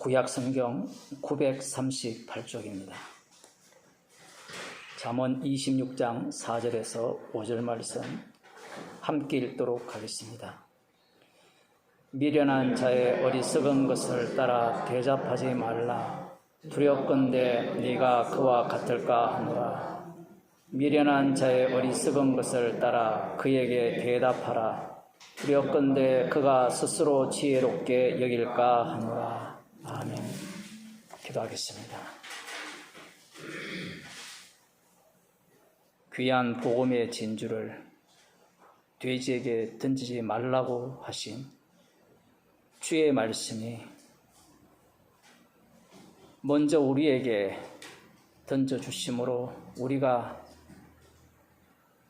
구약성경 938쪽입니다. 잠언 26장 4절에서 5절 말씀 함께 읽도록 하겠습니다. 미련한 자의 어리석은 것을 따라 대답하지 말라. 두렵건대 네가 그와 같을까 하노라. 미련한 자의 어리석은 것을 따라 그에게 대답하라. 두렵건대 그가 스스로 지혜롭게 여길까 하노라. 아멘. 기도하겠습니다. 귀한 복음의 진주를 돼지에게 던지지 말라고 하신 주의 말씀이 먼저 우리에게 던져주심으로 우리가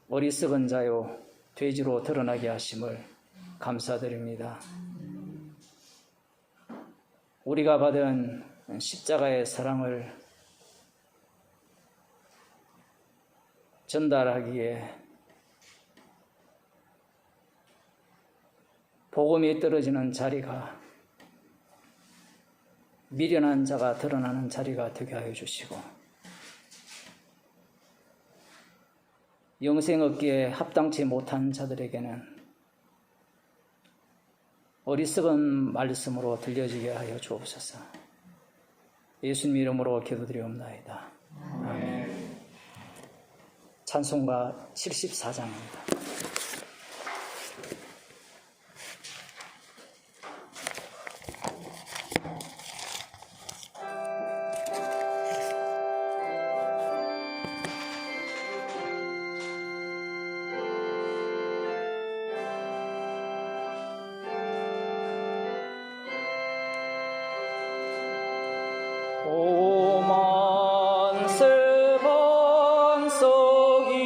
어리석은 자요 돼지로 드러나게 하심을 감사드립니다. 우리가 받은 십자가의 사랑을 전달하기에 복음이 떨어지는 자리가 미련한 자가 드러나는 자리가 되게 하여 주시고 영생 얻기에 합당치 못한 자들에게는 어리석은 말씀으로 들려지게 하여 주옵소서. 예수님 이름으로 기도드리옵나이다. 아멘. 찬송가 74장입니다. 오만세 반석이신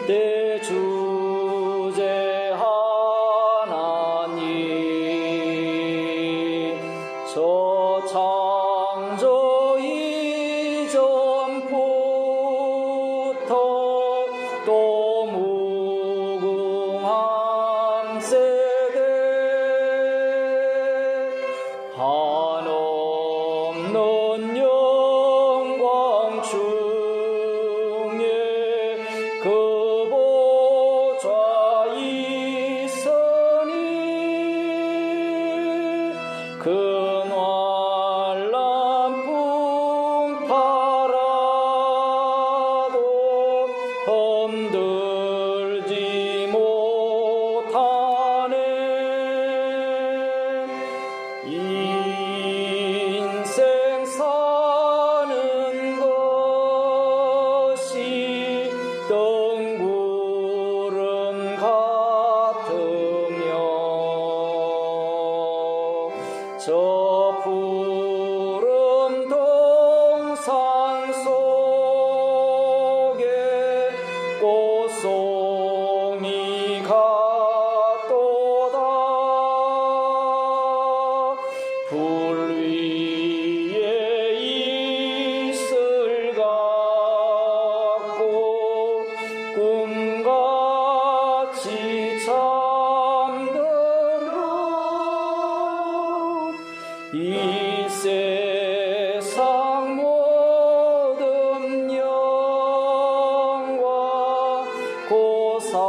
내 주제 하나님, 저 창조 이전부터 또 무궁한 세대 한없는 영광 중에 그 보좌 있으니 그 날람 풍파라도 흔들지 못하네. 인생 사는 것이 뜬구름 같으며 저 푸른 동산 속에 꽃송이 같도다. 불 위에 이슬 같고 꿈같이 잠들어 이 세상 모든 영광 곧 사라지도다.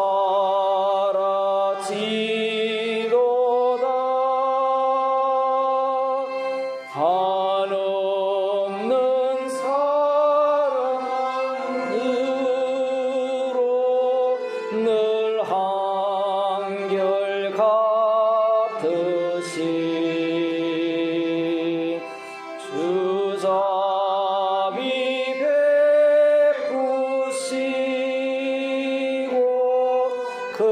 한없는 사랑으로 늘 한결같으신 주자비 베푸시고 큰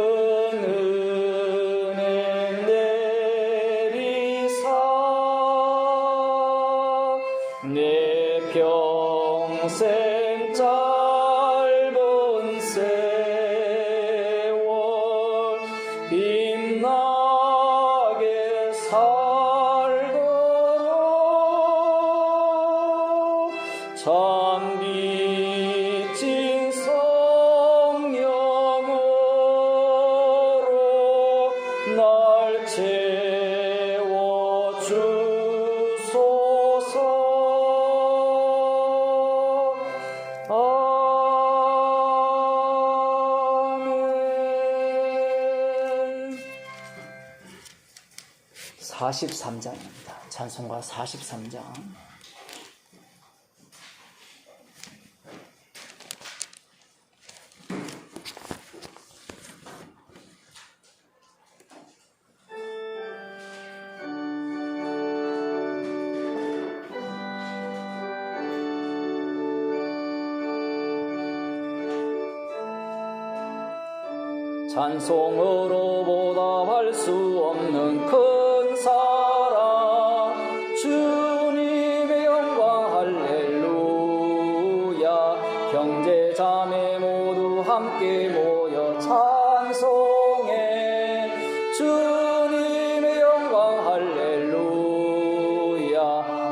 은혜 내리사 내 평생 짧은 세월 빛나게 살도록 참 빛인 성령으로 날 채워 43장입니다. 찬송가 43장. 찬송으로 보답할 수 없는 큰 사랑 주님의 영광 할렐루야. 형제 자매 모두 함께 모여 찬송해 주님의 영광 할렐루야.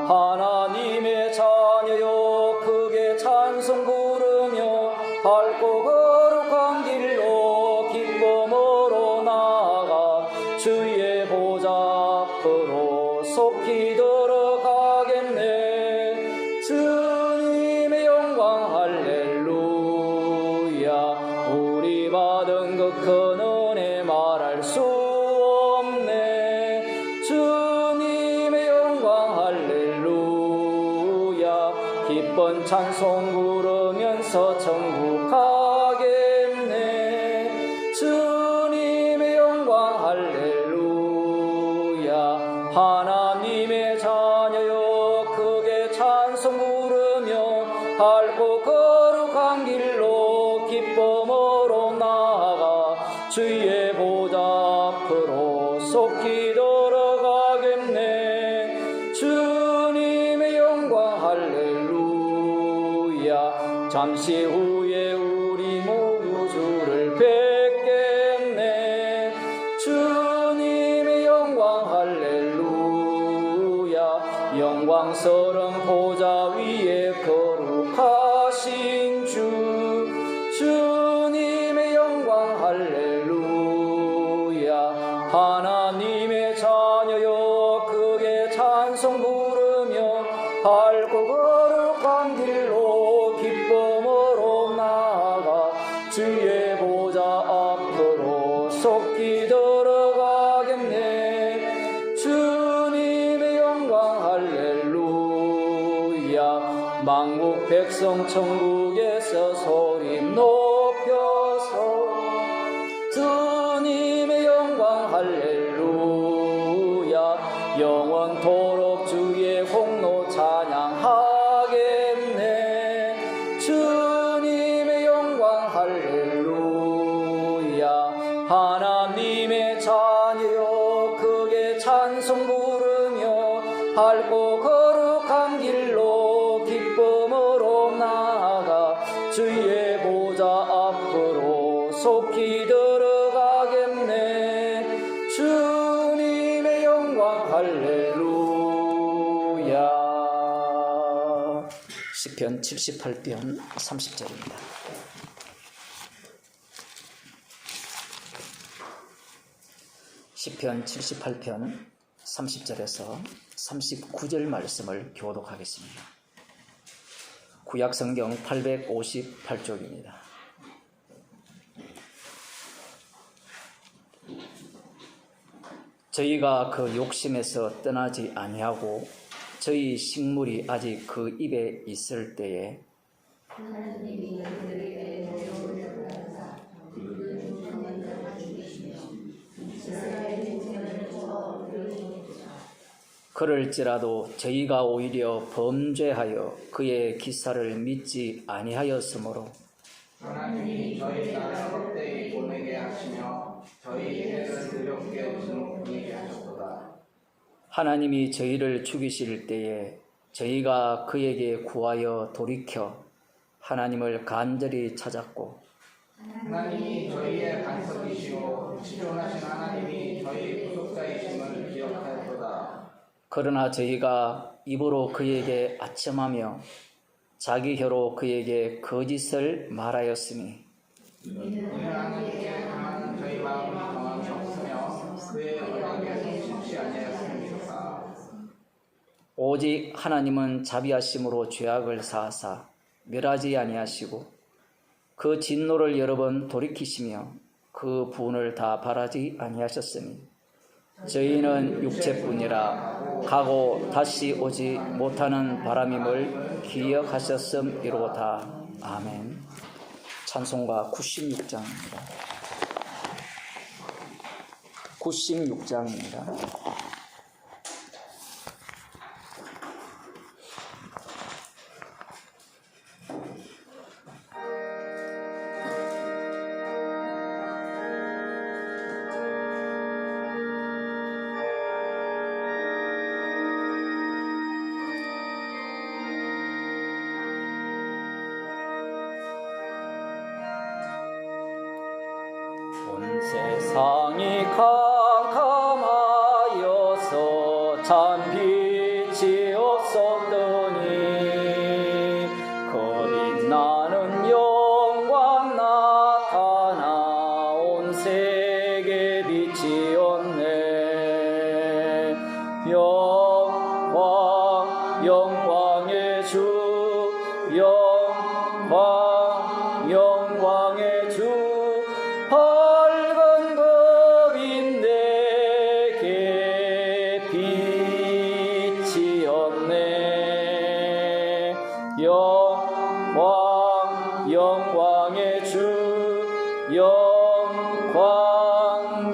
하나님의 자녀여 크게 찬송 부르며 밝고 거룩한 길로 기쁨으로 나아가 주의 보좌 앞으로 속히 들어가겠네. 주님의 영광 할렐루야. 우리 받은 그 큰 은혜 말할 수 없네. 주님의 영광 할렐루야. 기쁜 찬송 부르면서 천국 가겠네. 주님의 영광 할렐루야. 하나님의 자녀여 크게 찬송 부르며 밝고 거룩한 길로 기쁨으로 나아가 주의 보좌 앞으로 속히 들어가겠네. 주님의 영광 할렐루야. 잠시 후에 우리 모두 주를 뵙겠네. 주님의 영광 할렐루야. 영광스러운 보좌 위에 거룩하신 주 주님의 영광 할렐루야. 하나님의 자녀여 크게 찬송 부르며 밝고 거룩한 길로 기쁨으로 나아가 주의 보좌 앞으로 속히 들어가겠네. 주님의 영광 할렐루야. 만국 백성 천국에서 소리 높여서 주님의 영광 할렐루야. 영원토록 주의 공로 찬양하겠네. 주님의 영광 할렐루야. 하나님의 자녀여 크게 찬송 부르며 밝고 거룩한 길로 기쁨으로 나아가 주의 보좌 앞으로 속히 들어가겠네. 주님의 영광 할렐루야. 시편 78편 30절입니다. 시편 78편 30절에서 39절 말씀을 교독하겠습니다. 구약성경 858쪽입니다. 저희가 그 욕심에서 떠나지 아니하고 저희 식물이 아직 그 입에 있을 때에 하나님이 그들에게 노력을 하사 붉은 평안을 주시며 이스라엘 인생을 처음 들으시니라. 그럴지라도 저희가 오히려 범죄하여 그의 기사를 믿지 아니하였으므로 하나님이 저희 딸을 헛되이 보내게 하시며 저희 해를 두렵게 주눅들게 하셨도다. 하나님이 저희를 죽이실 때에 저희가 그에게 구하여 돌이켜 하나님을 간절히 찾았고 하나님이 저희의 반석이시오 치존하신 하나님이 저희 구속자이심을 기억하였도다. 그러나 저희가 입으로 그에게 아첨하며 자기 혀로 그에게 거짓을 말하였으니 이는 하나님께 향한 저희 마음이 정함이 없으며 그의 언약에 성실치 아니하였음이로다. 오직 하나님은 자비하심으로 죄악을 사하사 멸하지 아니하시고 그 진노를 여러 번 돌이키시며 그 분을 다 바라지 아니하셨으니 저희는 육체뿐이라 가고 다시 오지 못하는 바람임을 기억하셨음이로다. 아멘. 찬송가 96장입니다. 96장입니다. 온 세상이 캄캄하여서 참 빛이 없었더니 그 빛나는 영광 나타나 온 세계 빛이었네. 영광의 주, 영광의 주, 밝은 검인 내게 빛이었네. 영광의 주,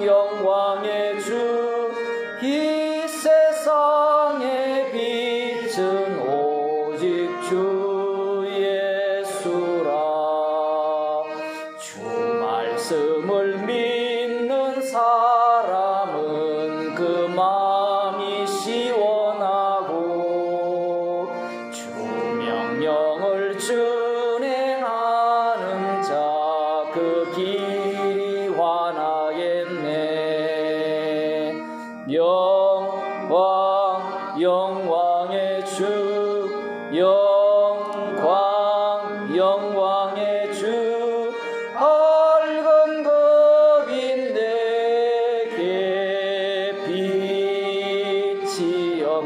영광의 주, 이 세상의 빛은 오직 주 예수라. 주 말씀을 믿는 사람은 그 마음이 시원하고 주 명령을 준행하는 자 그 길이 환하겠네. 영광의 주, 영광의 주, 밝은 검인 내게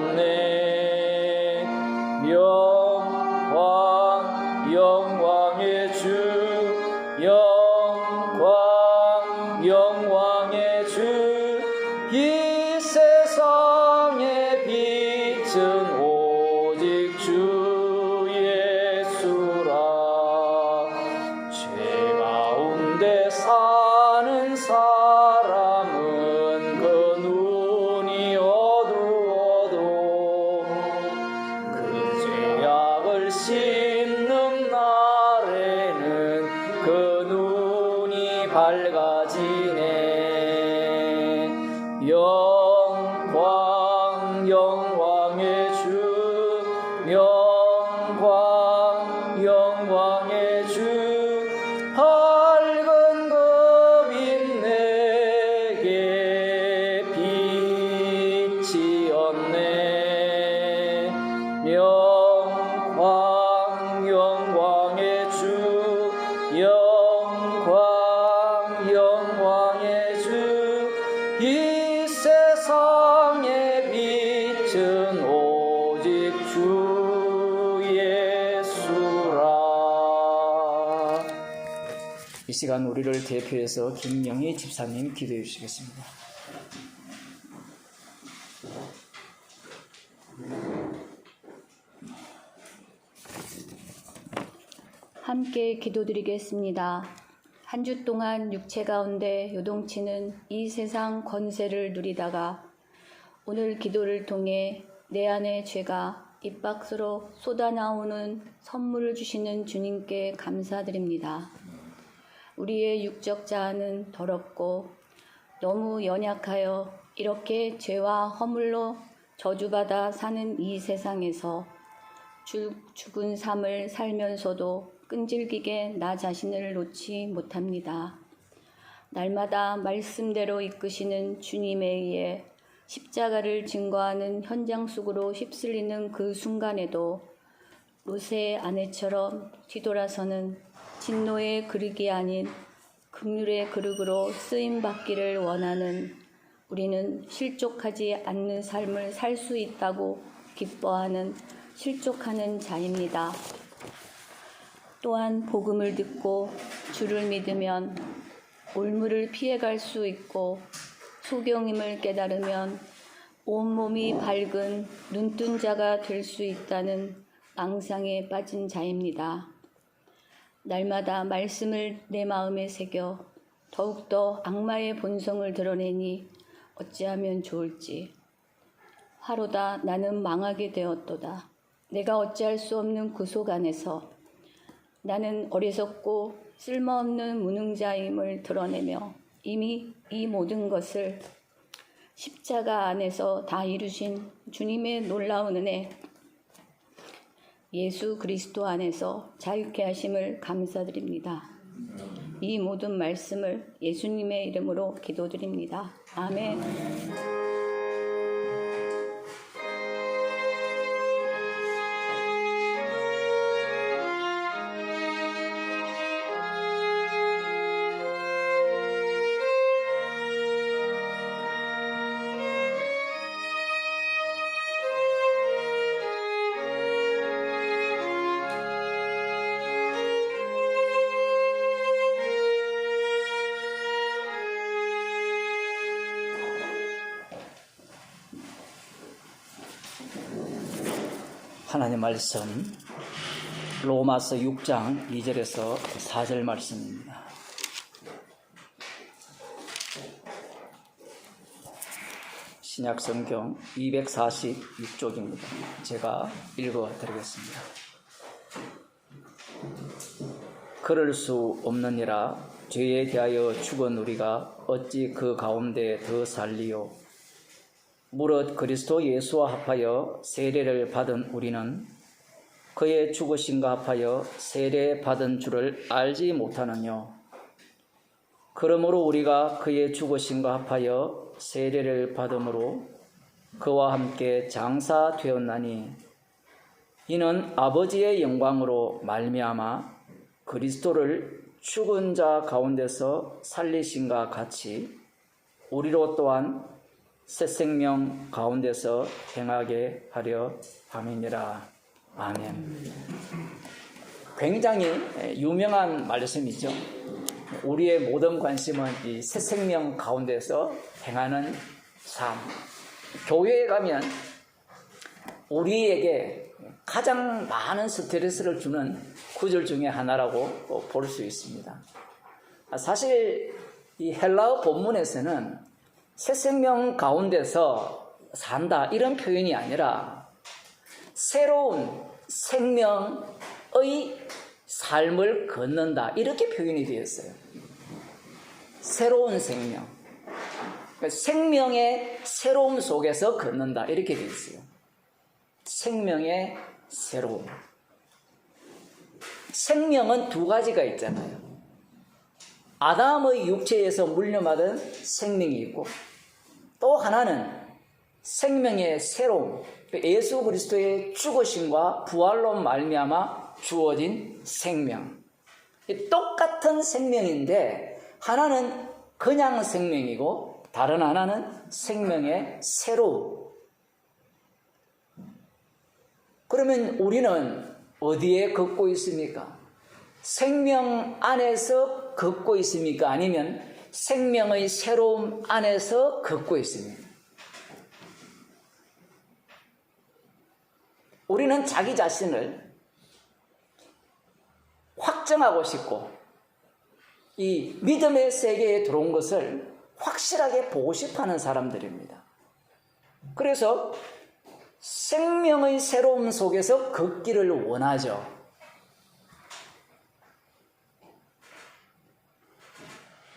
빛이었네. 영광의 주, 영광의 주, 이 세상의 빛은 오직 주 예수라. 죄 가운데 사는 사람은 그 눈이 어두워도 그 죄악을 씹는 날에는 그 눈이 밝아지네. 영광의 주, 영광의 주, 밝은 검인 내게 빛이었네. 영광의 주, 영광의 주, 이 세상의 빛은 오직 주 예수라. 이 시간 우리를 대표해서 김영희 집사님 기도해 주시겠습니다. 함께 기도드리겠습니다. 한 주 동안 육체 가운데 요동치는 이 세상 권세를 누리다가 오늘 기도를 통해 내 안의 죄가 입 밖으로 쏟아나오는 선물을 주시는 주님께 감사드립니다. 우리의 육적 자아는 더럽고 너무 연약하여 이렇게 죄와 허물로 저주받아 사는 이 세상에서 죽은 삶을 살면서도 끈질기게 나 자신을 놓지 못합니다. 날마다 말씀대로 이끄시는 주님에 의해 십자가를 증거하는 현장 속으로 휩쓸리는 그 순간에도 롯의 아내처럼 뒤돌아서는 진노의 그릇이 아닌 긍휼의 그릇으로 쓰임받기를 원하는 우리는 실족하지 않는 삶을 살 수 있다고 기뻐하는 실족하는 자입니다. 또한 복음을 듣고 주를 믿으면 올무를 피해갈 수 있고 소경임을 깨달으면 온몸이 밝은 눈뜬 자가 될 수 있다는 앙상에 빠진 자입니다. 날마다 말씀을 내 마음에 새겨 더욱더 악마의 본성을 드러내니 어찌하면 좋을지. 화로다 나는 망하게 되었도다. 내가 어찌할 수 없는 구속 안에서 나는 어리석고 쓸모없는 무능자임을 드러내며 이미 이 모든 것을 십자가 안에서 다 이루신 주님의 놀라운 은혜 예수 그리스도 안에서 자유케 하심을 감사드립니다. 이 모든 말씀을 예수님의 이름으로 기도드립니다. 아멘. 하나님 말씀 로마서 6장 2절에서 4절 말씀입니다. 신약성경 246쪽입니다. 제가 읽어드리겠습니다. 그럴 수 없느니라. 죄에 대하여 죽은 우리가 어찌 그 가운데 더 살리요. 무릇 그리스도 예수와 합하여 세례를 받은 우리는 그의 죽으심과 합하여 세례 받은 줄을 알지 못하느뇨. 그러므로 우리가 그의 죽으심과 합하여 세례를 받음으로 그와 함께 장사되었나니 이는 아버지의 영광으로 말미암아 그리스도를 죽은 자 가운데서 살리신과 같이 우리로 또한 새 생명 가운데서 행하게 하려 함이니라. 아멘. 굉장히 유명한 말씀이죠. 우리의 모든 관심은 이 새 생명 가운데서 행하는 삶. 교회에 가면 우리에게 가장 많은 스트레스를 주는 구절 중에 하나라고 볼 수 있습니다. 사실 이 헬라어 본문에서는 새 생명 가운데서 산다 이런 표현이 아니라 새로운 생명의 삶을 걷는다 이렇게 표현이 되었어요. 새로운 생명, 생명의 새로움 속에서 걷는다 이렇게 되어 있어요. 생명의 새로움. 생명은 두 가지가 있잖아요. 아담의 육체에서 물려받은 생명이 있고 또 하나는 생명의 새로움, 예수 그리스도의 죽으심과 부활로 말미암아 주어진 생명. 똑같은 생명인데 하나는 그냥 생명이고 다른 하나는 생명의 새로움. 그러면 우리는 어디에 걷고 있습니까? 생명 안에서 걷고 있습니까? 아니면 생명의 새로움 안에서 걷고 있습니까? 우리는 자기 자신을 확정하고 싶고 이 믿음의 세계에 들어온 것을 확실하게 보고 싶어하는 사람들입니다. 그래서 생명의 새로움 속에서 걷기를 원하죠.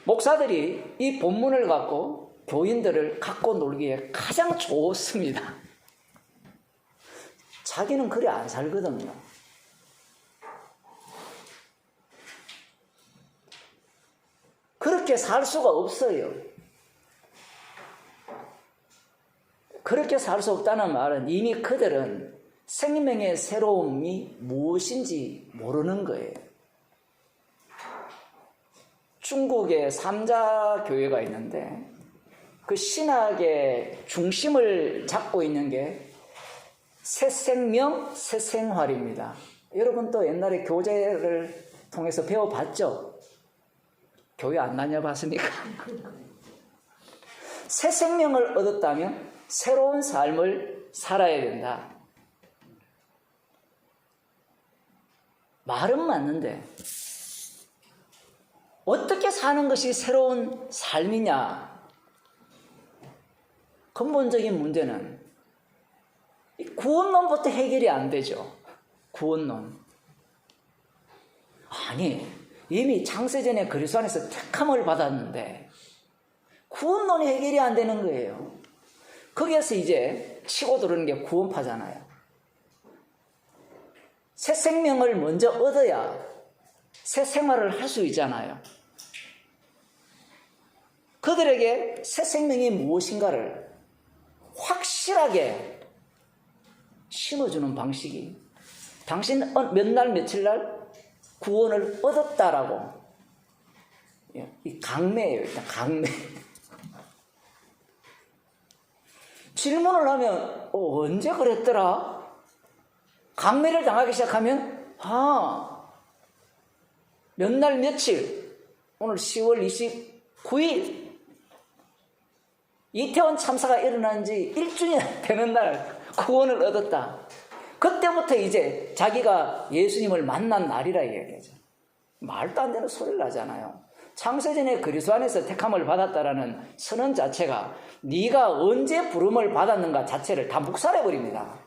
목사들이 이 본문을 갖고 교인들을 갖고 놀기에 가장 좋습니다. 자기는 그래 안 살거든요. 그렇게 살 수가 없어요. 그렇게 살 수 없다는 말은 이미 그들은 생명의 새로움이 무엇인지 모르는 거예요. 중국에 삼자교회가 있는데 그 신학의 중심을 잡고 있는 게 새 생명, 새 생활입니다. 여러분 또 옛날에 교재를 통해서 배워봤죠? 교회 안 다녀봤습니까? 새 생명을 얻었다면 새로운 삶을 살아야 된다. 말은 맞는데 어떻게 사는 것이 새로운 삶이냐? 근본적인 문제는 구원론부터 해결이 안 되죠. 구원론. 아니, 이미 창세전에 그리스도 안에서 택함을 받았는데 구원론이 해결이 안 되는 거예요. 거기에서 이제 치고 들어오는 게 구원파잖아요. 새 생명을 먼저 얻어야 새 생활을 할 수 있잖아요. 그들에게 새 생명이 무엇인가를 확실하게 심어주는 방식이 당신 몇 날 며칠 날 구원을 얻었다라고, 이 강매예요. 일단 강매. 질문을 하면 언제 그랬더라? 강매를 당하기 시작하면 몇 날 며칠, 오늘 10월 29일 이태원 참사가 일어난 지 1주년 되는 날 구원을 얻었다. 그때부터 이제 자기가 예수님을 만난 날이라 이야기하죠. 말도 안 되는 소리를 하잖아요. 창세전에 그리스도 안에서 택함을 받았다라는 선언 자체가 네가 언제 부름을 받았는가 자체를 다 묵살해버립니다.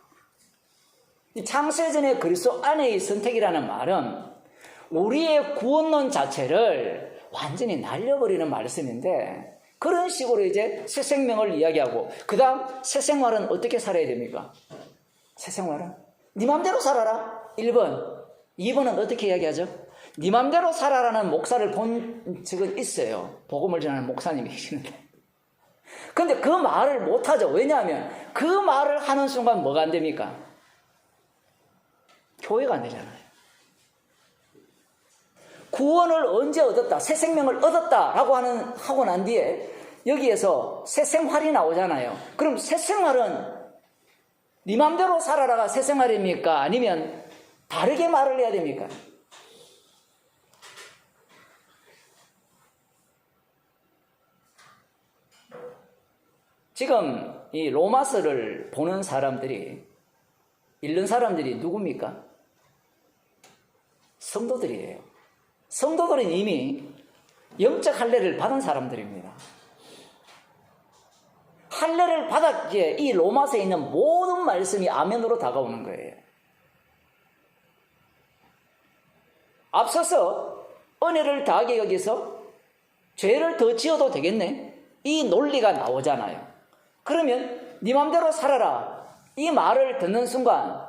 창세전에 그리스도 안에의 선택이라는 말은 우리의 구원론 자체를 완전히 날려버리는 말씀인데, 그런 식으로 이제 새 생명을 이야기하고, 그 다음 새 생활은 어떻게 살아야 됩니까? 새 생활은 네 맘대로 살아라 1번. 2번은 어떻게 이야기하죠? 네 맘대로 살아라는 목사를 본 적은 있어요. 복음을 전하는 목사님이 계시는데. 근데 그 말을 못하죠. 왜냐하면 그 말을 하는 순간 뭐가 안 됩니까? 교회가 안 되잖아요. 구원을 언제 얻었다, 새 생명을 얻었다라고 하고 난 뒤에 여기에서 새 생활이 나오잖아요. 그럼 새 생활은 네 맘대로 살아라가 새 생활입니까? 아니면 다르게 말을 해야 됩니까? 지금 이 로마서를 보는 사람들이, 읽는 사람들이 누굽니까? 성도들이에요. 성도들은 이미 영적 할례를 받은 사람들입니다. 할례를 받았기에 이 로마서에 있는 모든 말씀이 아멘으로 다가오는 거예요. 앞서서 은혜를 다하게 여기서 죄를 더 지어도 되겠네, 이 논리가 나오잖아요. 그러면 네 맘대로 살아라 이 말을 듣는 순간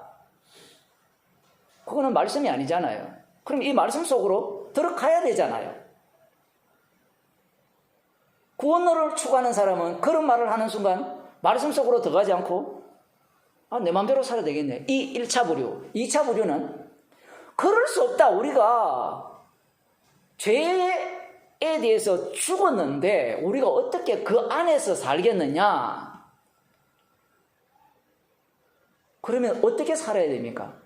그거는 말씀이 아니잖아요. 그럼 이 말씀 속으로 들어가야 되잖아요. 구원론을 추구하는 사람은 그런 말을 하는 순간 말씀 속으로 들어가지 않고 내 맘대로 살아야 되겠네, 이 1차 부류. 2차 부류는 그럴 수 없다. 우리가 죄에 대해서 죽었는데 우리가 어떻게 그 안에서 살겠느냐? 그러면 어떻게 살아야 됩니까?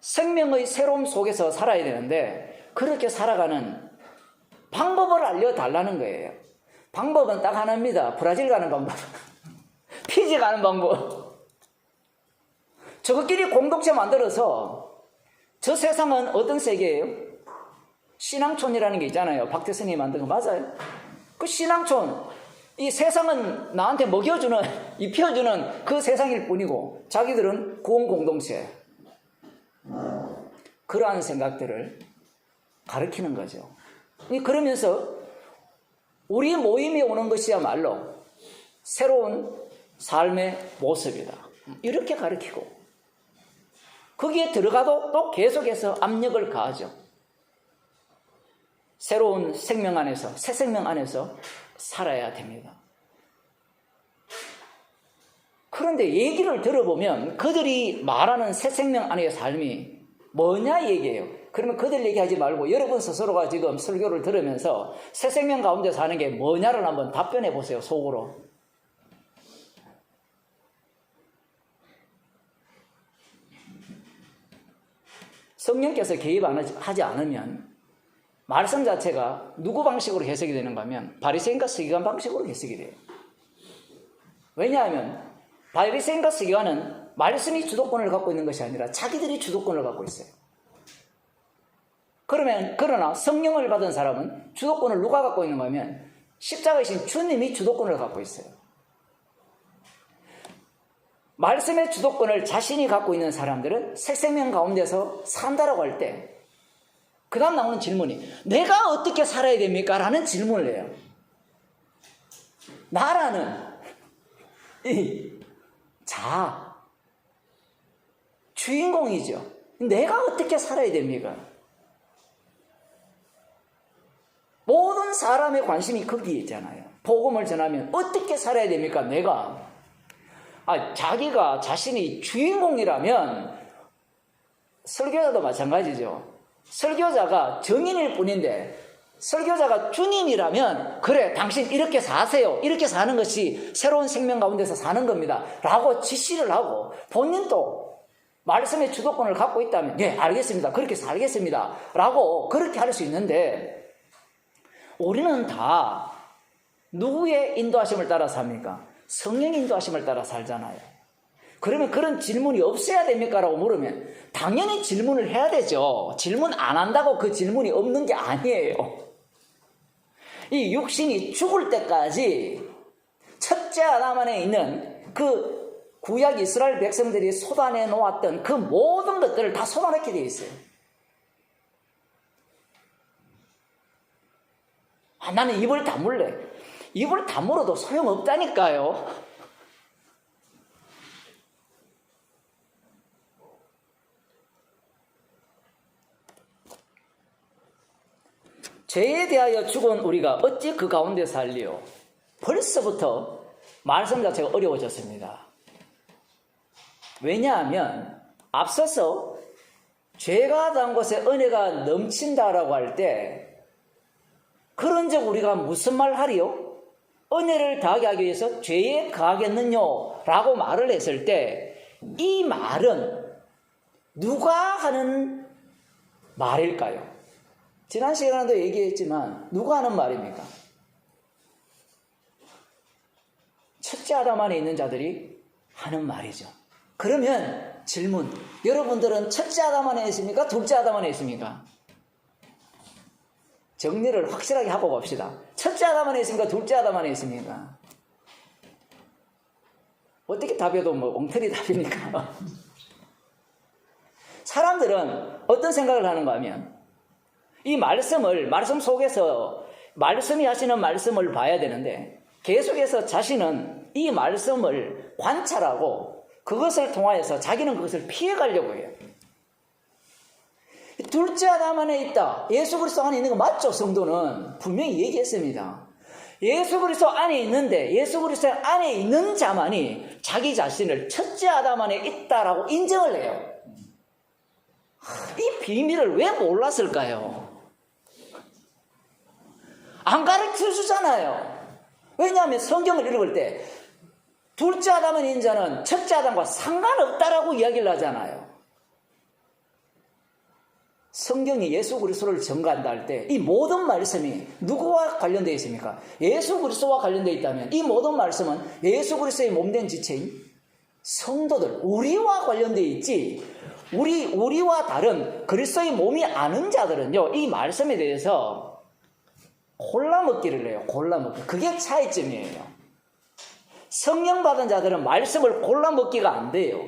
생명의 새로움 속에서 살아야 되는데 그렇게 살아가는 방법을 알려달라는 거예요. 방법은 딱 하나입니다. 브라질 가는 방법. 피지 가는 방법. 저것끼리 공동체 만들어서, 저 세상은 어떤 세계예요? 신앙촌이라는 게 있잖아요. 박태선이 만든 거 맞아요? 그 신앙촌, 이 세상은 나한테 먹여주는, 입혀주는 그 세상일 뿐이고 자기들은 구원 공동체. 그러한 생각들을 가르치는 거죠. 그러면서 우리 모임에 오는 것이야말로 새로운 삶의 모습이다, 이렇게 가르치고 거기에 들어가도 또 계속해서 압력을 가하죠. 새로운 생명 안에서, 새 생명 안에서 살아야 됩니다. 그런데 얘기를 들어보면 그들이 말하는 새 생명 안의 삶이 뭐냐 얘기예요. 그러면 그들 얘기하지 말고 여러분 스스로가 지금 설교를 들으면서 새 생명 가운데 사는 게 뭐냐를 한번 답변해 보세요, 속으로. 성령께서 개입하지 않으면 말씀 자체가 누구 방식으로 해석이 되는가 하면 바리새인과 서기관 방식으로 해석이 돼요. 왜냐하면 바리새인과 서기관은 말씀이 주도권을 갖고 있는 것이 아니라 자기들이 주도권을 갖고 있어요. 그러나 성령을 받은 사람은 주도권을 누가 갖고 있는 거면 십자가이신 주님이 주도권을 갖고 있어요. 말씀의 주도권을 자신이 갖고 있는 사람들은 새 생명 가운데서 산다라고 할 때 그 다음 나오는 질문이 내가 어떻게 살아야 됩니까? 라는 질문을 해요. 나라는 이 주인공이죠. 내가 어떻게 살아야 됩니까? 모든 사람의 관심이 거기에 있잖아요. 복음을 전하면 어떻게 살아야 됩니까? 내가 자기가 자신이 주인공이라면 설교자도 마찬가지죠. 설교자가 정인일 뿐인데 설교자가 주님이라면 그래 당신 이렇게 사세요. 이렇게 사는 것이 새로운 생명 가운데서 사는 겁니다. 라고 지시를 하고 본인도 말씀의 주도권을 갖고 있다면 네 알겠습니다. 그렇게 살겠습니다. 라고 그렇게 할 수 있는데 우리는 다 누구의 인도하심을 따라 삽니까? 성령의 인도하심을 따라 살잖아요. 그러면 그런 질문이 없어야 됩니까? 라고 물으면 당연히 질문을 해야 되죠. 질문 안 한다고 그 질문이 없는 게 아니에요. 이 육신이 죽을 때까지 첫째 아담 안에 있는 그 구약 이스라엘 백성들이 쏟아내 놓았던 그 모든 것들을 다 쏟아내게 되어 있어요. 나는 입을 다물래. 입을 다물어도 소용없다니까요. 죄에 대하여 죽은 우리가 어찌 그 가운데 살리요? 벌써부터 말씀 자체가 어려워졌습니다. 왜냐하면 앞서서 죄가 단 곳에 은혜가 넘친다라고 할 때 그런 적 우리가 무슨 말 하리요? 은혜를 더하게 하기 위해서 죄에 가하겠느뇨? 라고 말을 했을 때 이 말은 누가 하는 말일까요? 지난 시간에도 얘기했지만 누가 하는 말입니까? 첫째 아담 안에 있는 자들이 하는 말이죠. 그러면 질문, 여러분들은 첫째 아담 안에 있습니까? 둘째 아담 안에 있습니까? 정리를 확실하게 하고 봅시다. 첫째 아담 안에 있습니까? 둘째 아담 안에 있습니까? 어떻게 답해도 엉터리 답입니까? 사람들은 어떤 생각을 하는가 하면 이 말씀 속에서 말씀이 하시는 말씀을 봐야 되는데 계속해서 자신은 이 말씀을 관찰하고 그것을 통하여서 자기는 그것을 피해가려고 해요. 둘째 아담 안에 있다. 예수 그리스도 안에 있는 거 맞죠? 성도는 분명히 얘기했습니다. 예수 그리스도 안에 있는데 예수 그리스도 안에 있는 자만이 자기 자신을 첫째 아담 안에 있다라고 인정을 해요. 이 비밀을 왜 몰랐을까요? 안 가르쳐 주잖아요. 왜냐하면 성경을 읽을 때 둘째 아담 안에 있는 자는 첫째 아담과 상관없다라고 이야기를 하잖아요. 성경이 예수 그리스도를 증거한다 할 때 이 모든 말씀이 누구와 관련되어 있습니까? 예수 그리스도와 관련되어 있다면 이 모든 말씀은 예수 그리스도의 몸된 지체인 성도들, 우리와 관련되어 있지 우리와 다른 그리스도의 몸이 아는 자들은요 이 말씀에 대해서 골라먹기를 해요. 골라먹기. 그게 차이점이에요. 성령 받은 자들은 말씀을 골라먹기가 안 돼요.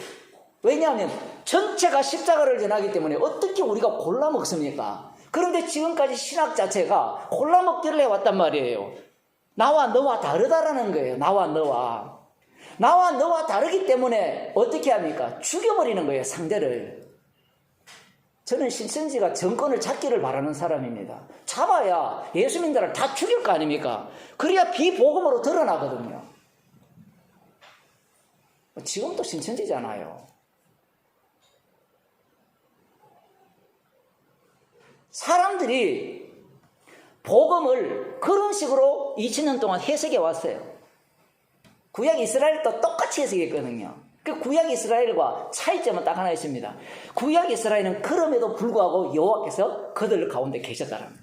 왜냐하면 전체가 십자가를 전하기 때문에 어떻게 우리가 골라먹습니까? 그런데 지금까지 신학 자체가 골라먹기를 해왔단 말이에요. 나와 너와 다르다라는 거예요. 나와 너와 다르기 때문에 어떻게 합니까? 죽여버리는 거예요. 상대를. 저는 신천지가 정권을 잡기를 바라는 사람입니다. 잡아야 예수 믿는다를 다 죽일 거 아닙니까? 그래야 비복음으로 드러나거든요. 지금도 신천지잖아요. 사람들이 복음을 그런 식으로 2000년 동안 해석해 왔어요. 구약 이스라엘도 똑같이 해석했거든요. 그 구약 이스라엘과 차이점은 딱 하나 있습니다. 구약 이스라엘은 그럼에도 불구하고 여호와께서 그들 가운데 계셨다는 거예요.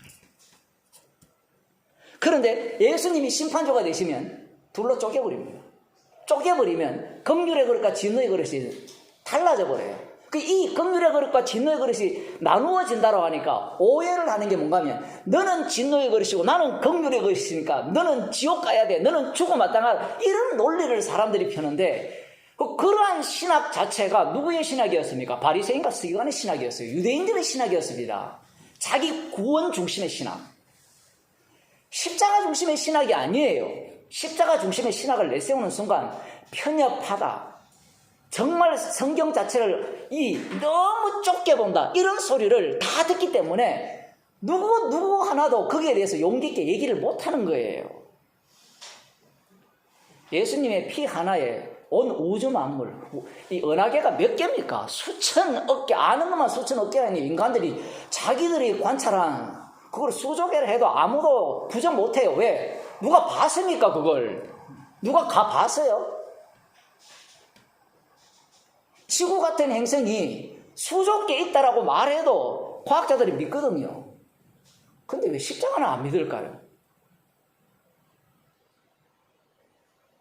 그런데 예수님이 심판조가 되시면 둘로 쪼개버립니다. 쪼개버리면 긍휼의 그릇과 진노의 그릇이 달라져 버려요. 이 긍휼의 그릇과 진노의 그릇이 나누어진다고 하니까 오해를 하는 게 뭔가 하면 너는 진노의 그릇이고 나는 긍휼의 그릇이니까 너는 지옥 가야 돼, 너는 죽어 마땅하다, 이런 논리를 사람들이 펴는데 그러한 신학 자체가 누구의 신학이었습니까? 바리새인과 서기관의 신학이었어요. 유대인들의 신학이었습니다. 자기 구원 중심의 신학. 십자가 중심의 신학이 아니에요. 십자가 중심의 신학을 내세우는 순간 편협하다, 정말 성경 자체를 너무 좁게 본다, 이런 소리를 다 듣기 때문에 누구 하나도 거기에 대해서 용기 있게 얘기를 못하는 거예요. 예수님의 피 하나에 온 우주 만물, 이 은하계가 몇 개입니까? 수천억 개, 아는 것만 수천억 개가 있는 인간들이 자기들이 관찰한 그걸 수조개를 해도 아무도 부정 못해요. 왜? 누가 봤습니까? 그걸 누가 봤어요? 지구 같은 행성이 수조 개 있다라고 말해도 과학자들이 믿거든요. 근데 왜 십자가는 안 믿을까요?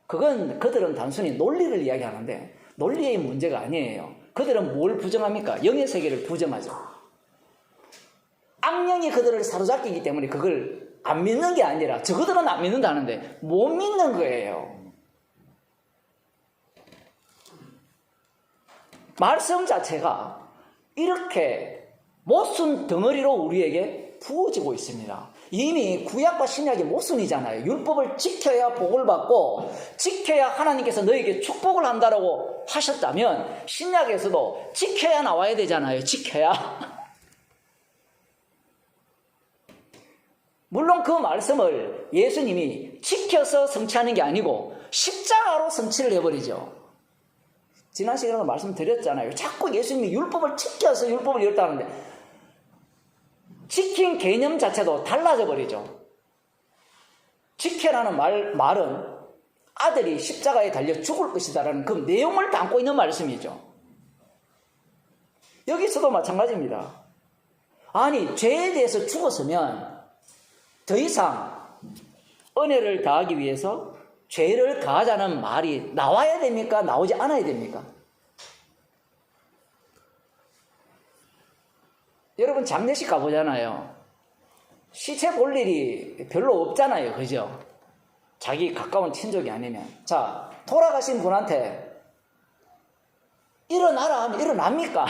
그들은 단순히 논리를 이야기하는데 논리의 문제가 아니에요. 그들은 뭘 부정합니까? 영의 세계를 부정하죠. 악령이 그들을 사로잡히기 때문에 그걸 안 믿는 게 아니라 저그들은 안 믿는다는데 못 믿는 거예요. 말씀 자체가 이렇게 모순 덩어리로 우리에게 부어지고 있습니다. 이미 구약과 신약이 모순이잖아요. 율법을 지켜야 복을 받고 지켜야 하나님께서 너에게 축복을 한다라고 하셨다면 신약에서도 지켜야 나와야 되잖아요. 지켜야. 물론 그 말씀을 예수님이 지켜서 성취하는 게 아니고 십자가로 성취를 해버리죠. 지난 시간에도 말씀드렸잖아요. 자꾸 예수님이 율법을 지켜서 율법을 이뤘다는데 지킨 개념 자체도 달라져 버리죠. 지켜라는 말은 아들이 십자가에 달려 죽을 것이다라는 그 내용을 담고 있는 말씀이죠. 여기서도 마찬가지입니다. 아니, 죄에 대해서 죽었으면 더 이상 은혜를 더하기 위해서 죄를 더하자는 말이 나와야 됩니까? 나오지 않아야 됩니까? 여러분 장례식 가보잖아요. 시체 볼 일이 별로 없잖아요. 그죠? 자기 가까운 친족이 아니면. 자, 돌아가신 분한테 일어나라 하면 일어납니까?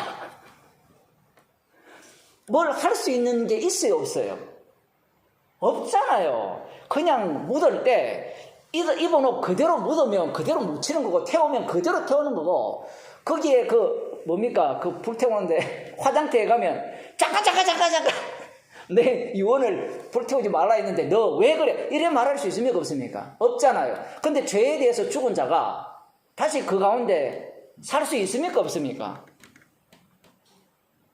뭘 할 수 있는 게 있어요? 없어요? 없잖아요. 그냥 묻을 때 입은 옷 그대로 묻으면 그대로 묻히는 거고 태우면 그대로 태우는 거고 거기에 뭡니까? 불 태우는데 화장터에 가면 잠깐 내 유언을 불태우지 말라 했는데 너 왜 그래? 이래 말할 수 있습니까? 없습니까? 없잖아요. 근데 죄에 대해서 죽은 자가 다시 그 가운데 살 수 있습니까? 없습니까?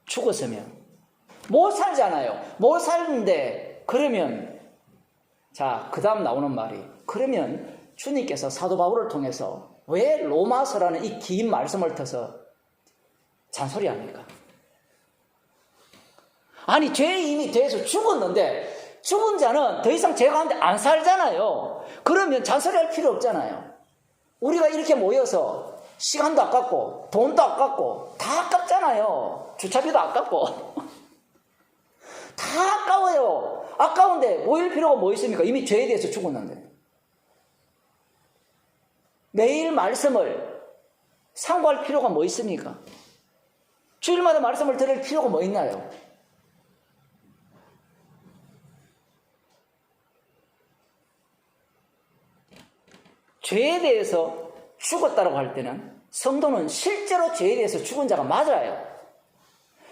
죽었으면 못 살잖아요. 못 살는데 그러면 자, 그 다음 나오는 말이 그러면 주님께서 사도 바울을 통해서 왜 로마서라는 이 긴 말씀을 터서 잔소리합니까? 아니, 죄에 이미 대해서 죽었는데 죽은 자는 더 이상 죄 가운데 안 살잖아요. 그러면 잔소리할 필요 없잖아요. 우리가 이렇게 모여서 시간도 아깝고 돈도 아깝고 다 아깝잖아요. 주차비도 아깝고 다 아까워요. 아까운데 모일 필요가 뭐 있습니까? 이미 죄에 대해서 죽었는데. 매일 말씀을 상고할 필요가 뭐 있습니까? 주일마다 말씀을 들을 필요가 뭐 있나요? 죄에 대해서 죽었다고 할 때는 성도는 실제로 죄에 대해서 죽은 자가 맞아요.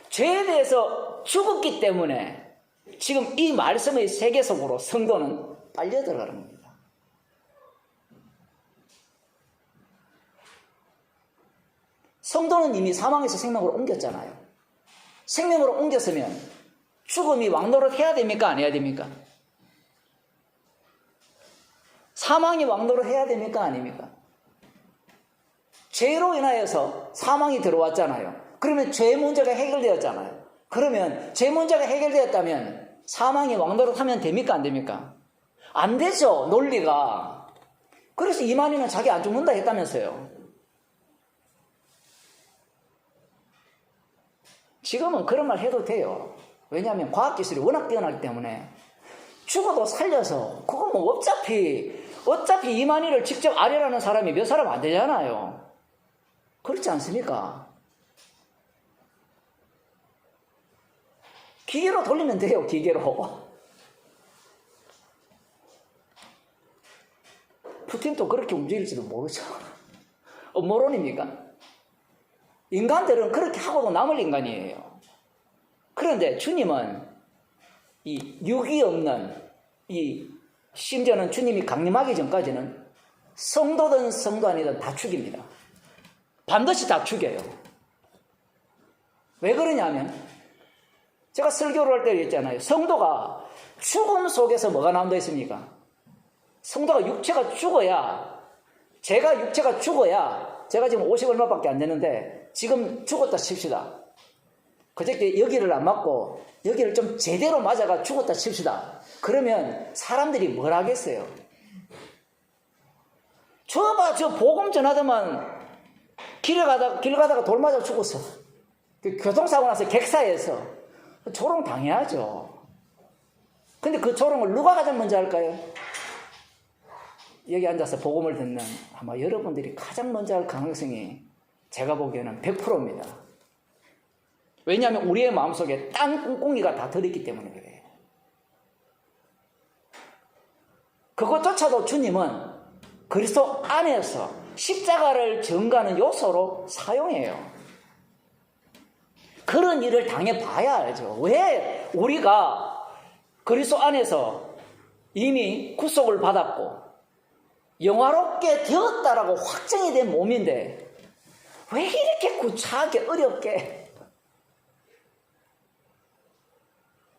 죄에 대해서 죽었기 때문에 지금 이 말씀의 세계 속으로 성도는 빨려 들어가는 겁니다. 성도는 이미 사망에서 생명으로 옮겼잖아요. 생명으로 옮겼으면 죽음이 왕노릇 해야 됩니까? 안 해야 됩니까? 사망이 왕노릇 해야 됩니까? 아닙니까? 죄로 인하여서 사망이 들어왔잖아요. 그러면 죄 문제가 해결되었잖아요. 그러면 죄 문제가 해결되었다면 사망이 왕노릇 하면 됩니까? 안 됩니까? 안 되죠. 논리가. 그래서 이만희는 자기 안 죽는다 했다면서요. 지금은 그런 말 해도 돼요. 왜냐하면 과학기술이 워낙 뛰어나기 때문에 죽어도 살려서 그거 뭐 어차피 이만희를 직접 아뢰라는 사람이 몇 사람 안 되잖아요. 그렇지 않습니까? 기계로 돌리면 돼요. 기계로. 푸틴도 그렇게 움직일지도 모르죠. 음모론입니까? 인간들은 그렇게 하고도 남을 인간이에요. 그런데 주님은 이 육이 없는 심지어는 주님이 강림하기 전까지는 성도든 성도 아니든 다 죽입니다. 반드시 다 죽여요. 왜 그러냐면 제가 설교를 할 때 얘기했잖아요. 성도가 죽음 속에서 뭐가 나온다 했습니까? 성도가 육체가 죽어야, 제가 육체가 죽어야, 제가 지금 50 얼마밖에 안 되는데 지금 죽었다 칩시다. 그저께 여기를 안 맞고 여기를 좀 제대로 맞아가 죽었다 칩시다. 그러면 사람들이 뭘 하겠어요? 저 복음 전하더만 길 가다가 돌 맞아 죽었어. 교통사고 나서 객사에서 조롱 당해야죠. 근데 그 조롱을 누가 가장 먼저 할까요? 여기 앉아서 복음을 듣는 아마 여러분들이 가장 먼저 할 가능성이 제가 보기에는 100%입니다. 왜냐하면 우리의 마음속에 딴 꿍꿍이가 다 들어있기 때문에 그래요. 그것조차도 주님은 그리스도 안에서 십자가를 전가하는 요소로 사용해요. 그런 일을 당해봐야 알죠. 왜 우리가 그리스도 안에서 이미 구속을 받았고 영화롭게 되었다라고 확정이 된 몸인데 왜 이렇게 구차하게 어렵게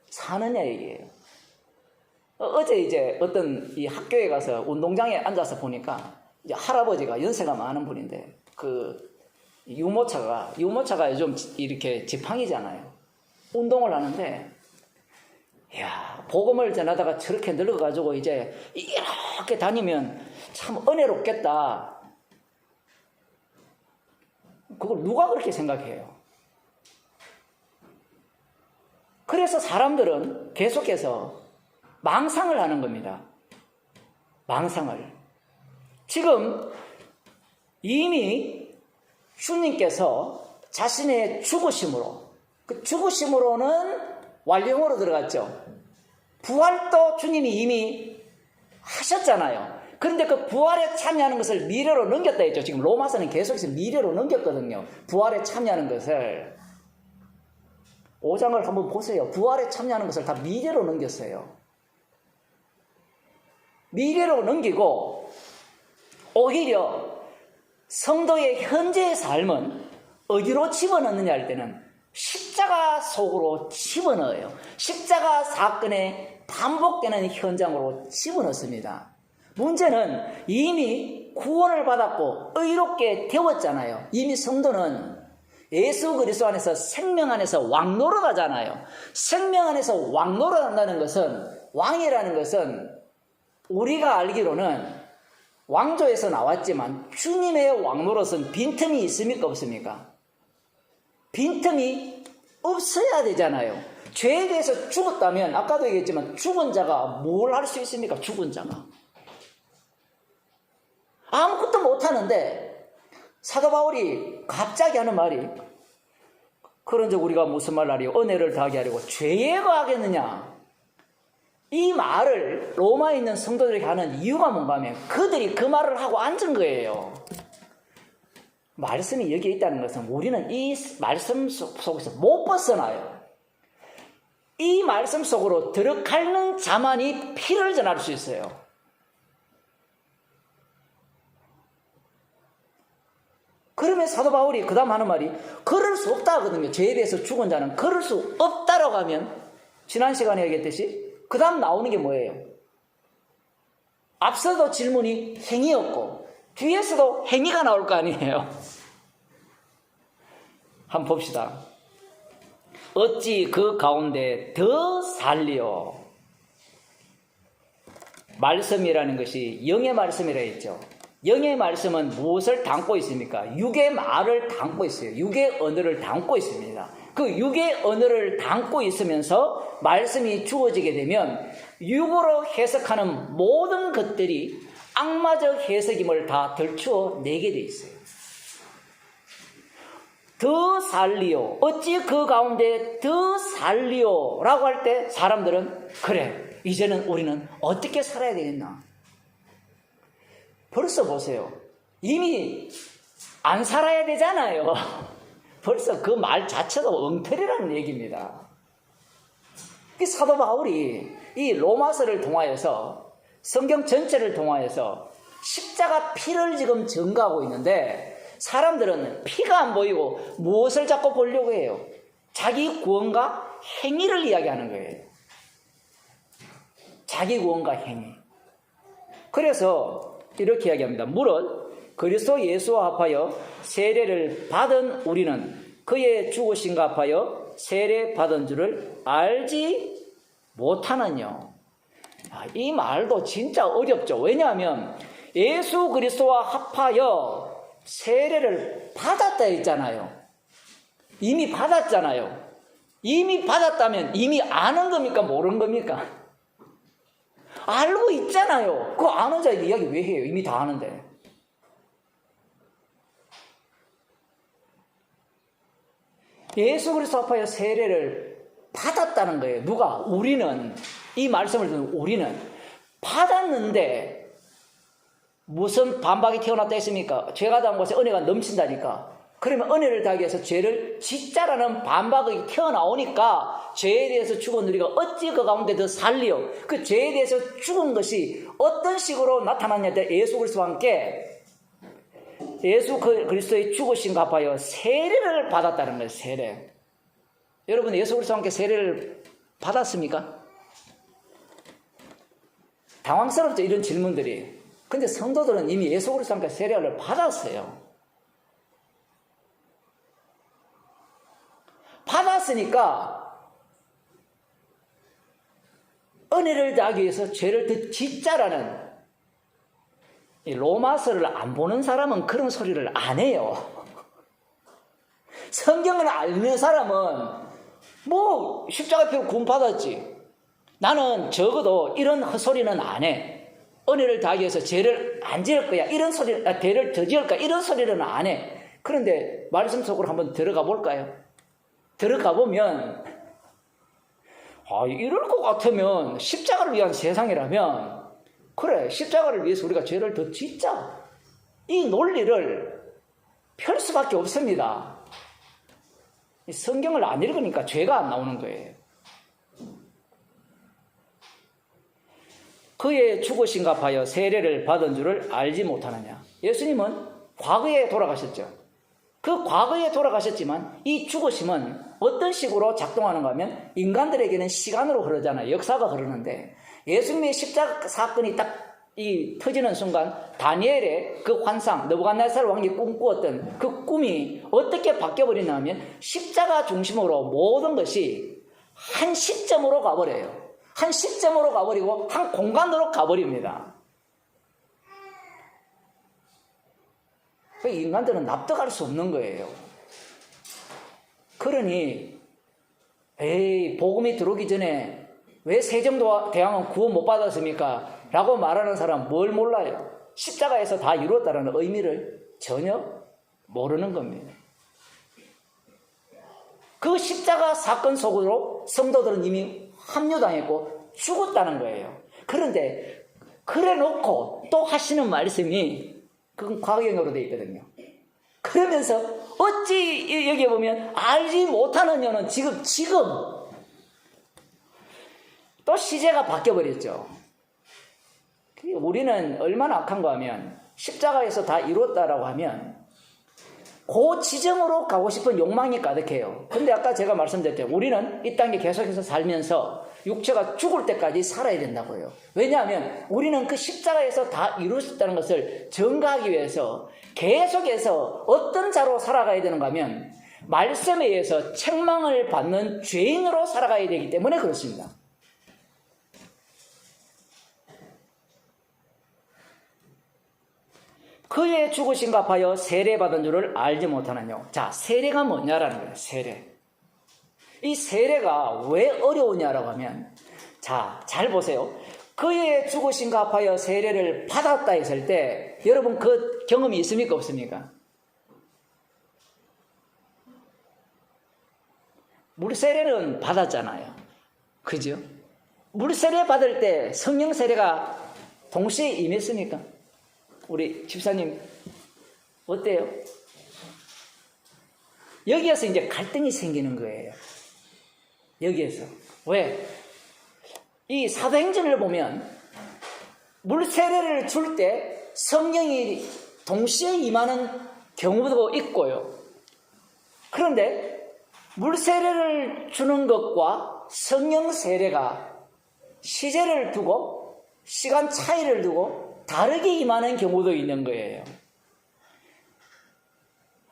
사느냐 얘기예요. 어제 이제 어떤 이 학교에 가서 운동장에 앉아서 보니까 이제 할아버지가 연세가 많은 분인데 그 유모차가 요즘 이렇게 지팡이잖아요. 운동을 하는데 이야, 복음을 전하다가 저렇게 늙어가지고 이제 이렇게 다니면 참 은혜롭겠다. 그걸 누가 그렇게 생각해요? 그래서 사람들은 계속해서 망상을 하는 겁니다. 망상을. 지금 이미 주님께서 자신의 죽으심으로, 그 죽으심으로는 완령으로 들어갔죠. 부활도 주님이 이미 하셨잖아요. 그런데 그 부활에 참여하는 것을 미래로 넘겼다 했죠. 지금 로마서는 계속해서 미래로 넘겼거든요. 부활에 참여하는 것을. 5장을 한번 보세요. 부활에 참여하는 것을 다 미래로 넘겼어요. 미래로 넘기고 오히려 성도의 현재의 삶은 어디로 집어넣느냐 할 때는 십자가 속으로 집어넣어요. 십자가 사건에 반복되는 현장으로 집어넣습니다. 문제는 이미 구원을 받았고 의롭게 되었잖아요. 이미 성도는 예수 그리스도 안에서 생명 안에서 왕노릇 하잖아요. 생명 안에서 왕노릇 한다는 것은, 왕이라는 것은 우리가 알기로는 왕조에서 나왔지만 주님의 왕노릇은 빈틈이 있습니까 없습니까? 빈틈이 없어야 되잖아요. 죄에 대해서 죽었다면 아까도 얘기했지만 죽은 자가 뭘 할 수 있습니까? 죽은 자가 아무것도 못하는데 사도 바울이 갑자기 하는 말이, 그런즉 우리가 무슨 말 하리요? 은혜를 더하게 하려고 죄에 거하겠느냐? 이 말을 로마에 있는 성도들에게 하는 이유가 뭔가 하면 그들이 그 말을 하고 앉은 거예요. 말씀이 여기에 있다는 것은 우리는 이 말씀 속에서 못 벗어나요. 이 말씀 속으로 들어가는 자만이 피를 전할 수 있어요. 그러면 사도 바울이 그 다음 하는 말이 그럴 수 없다 하거든요. 죄에 대해서 죽은 자는 그럴 수 없다라고 하면, 지난 시간에 얘기했듯이 그 다음 나오는 게 뭐예요? 앞서도 질문이 행위였고 뒤에서도 행위가 나올 거 아니에요. 한번 봅시다. 어찌 그 가운데 더 살리오? 말씀이라는 것이 영의 말씀이라 했죠. 영의 말씀은 무엇을 담고 있습니까? 육의 말을 담고 있어요. 육의 언어를 담고 있습니다. 그 육의 언어를 담고 있으면서 말씀이 주어지게 되면 육으로 해석하는 모든 것들이 악마적 해석임을 다 들추어 내게 돼 있어요. 더 살리오. 어찌 그 가운데 더 살리오 라고 할 때 사람들은 그래, 이제는 우리는 어떻게 살아야 되겠나? 벌써 보세요. 이미 안 살아야 되잖아요. 벌써 그 말 자체도 엉터리라는 얘기입니다. 이 사도 바울이 이 로마서를 통하여서 성경 전체를 통하여서 십자가 피를 지금 전가하고 있는데 사람들은 피가 안 보이고 무엇을 자꾸 보려고 해요? 자기 구원과 행위를 이야기하는 거예요. 자기 구원과 행위. 그래서 이렇게 이야기합니다. 무릇 그리스도 예수와 합하여 세례를 받은 우리는 그의 죽으심과 합하여 세례 받은 줄을 알지 못하느냐. 이 말도 진짜 어렵죠. 왜냐하면 예수 그리스도와 합하여 세례를 받았다 했잖아요. 이미 받았잖아요. 이미 받았다면 이미 아는 겁니까? 모르는 겁니까? 알고 있잖아요. 그거 아는 자에게 이야기 왜 해요? 이미 다 아는데. 예수 그리스도 합하여 세례를 받았다는 거예요. 누가? 우리는. 이 말씀을 듣는 우리는 받았는데 무슨 반박이 태어났다 했습니까? 죄가 당한 곳에 은혜가 넘친다니까. 그러면 은혜를 당하기 위해서 죄를 짓자라는 반박이 튀어나오니까 죄에 대해서 죽은 우리가 어찌 그 가운데 더 살리오. 그 죄에 대해서 죽은 것이 어떤 식으로 나타났냐 할 예수 그리스도와 함께 예수 그리스도의 죽으심과 합하여 세례를 받았다는 거예요. 세례. 여러분 예수 그리스도와 함께 세례를 받았습니까? 당황스럽죠, 이런 질문들이. 근데 성도들은 이미 예수 그리스도와 함께 세례를 받았어요. 받았으니까 은혜를 더하기 위해서 죄를 더 짓자라는 이 로마서를 안 보는 사람은 그런 소리를 안 해요. 성경을 아는 사람은 뭐 십자가 피로 구원 받았지. 나는 적어도 이런 헛소리는 안 해. 은혜를 더하기 위해서 죄를 안 지을 거야. 이런 소리, 죄를 더 지을 거야. 이런 소리는 안 해. 그런데 말씀 속으로 한번 들어가 볼까요? 들어가 보면 이럴 것 같으면 십자가를 위한 세상이라면 그래, 십자가를 위해서 우리가 죄를 더 짓자. 이 논리를 펼 수밖에 없습니다. 성경을 안 읽으니까 죄가 안 나오는 거예요. 그의 죽으심과 합하여 세례를 받은 줄을 알지 못하느냐. 예수님은 과거에 돌아가셨죠. 그 과거에 돌아가셨지만 이 죽으심은 어떤 식으로 작동하는가 하면 인간들에게는 시간으로 흐르잖아요. 역사가 흐르는데 예수님의 십자가 사건이 딱 이 터지는 순간 다니엘의 그 환상, 느부갓네살 왕이 꿈꾸었던 그 꿈이 어떻게 바뀌어버리냐 하면 십자가 중심으로 모든 것이 한 시점으로 가버려요. 한 시점으로 가버리고 한 공간으로 가버립니다. 인간들은 납득할 수 없는 거예요. 그러니 복음이 들어오기 전에 왜 세종대왕은 구원 못 받았습니까? 라고 말하는 사람 뭘 몰라요? 십자가에서 다 이루었다는 의미를 전혀 모르는 겁니다. 그 십자가 사건 속으로 성도들은 이미 합류당했고 죽었다는 거예요. 그런데 그래 놓고 또 하시는 말씀이 그건 과거형으로 되어 있거든요. 그러면서 어찌 여기 보면 알지 못하는 여는 지금 또 시제가 바뀌어버렸죠. 우리는 얼마나 악한가 하면 십자가에서 다 이루었다라고 하면 그 지점으로 가고 싶은 욕망이 가득해요. 근데 아까 제가 말씀드렸죠. 우리는 이 땅에 계속해서 살면서 육체가 죽을 때까지 살아야 된다고요. 왜냐하면 우리는 그 십자가에서 다 이루어졌다는 것을 증거하기 위해서 계속해서 어떤 자로 살아가야 되는가 하면 말씀에 의해서 책망을 받는 죄인으로 살아가야 되기 때문에 그렇습니다. 그의 죽으신 값하여 세례받은 줄을 알지 못하느냐. 자, 세례가 뭐냐라는 거예요. 세례. 이 세례가 왜 어려우냐라고 하면, 자, 잘 보세요. 그의 죽으신 값하여 세례를 받았다 했을 때 여러분 그 경험이 있습니까 없습니까? 물세례는 받았잖아요. 그죠? 물세례 받을 때 성령 세례가 동시에 임했습니까? 우리 집사님 어때요? 여기에서 이제 갈등이 생기는 거예요. 여기에서. 왜? 이 사도행전을 보면 물세례를 줄 때 성령이 동시에 임하는 경우도 있고요. 그런데 물세례를 주는 것과 성령 세례가 시제를 두고 시간 차이를 두고 다르게 임하는 경우도 있는 거예요.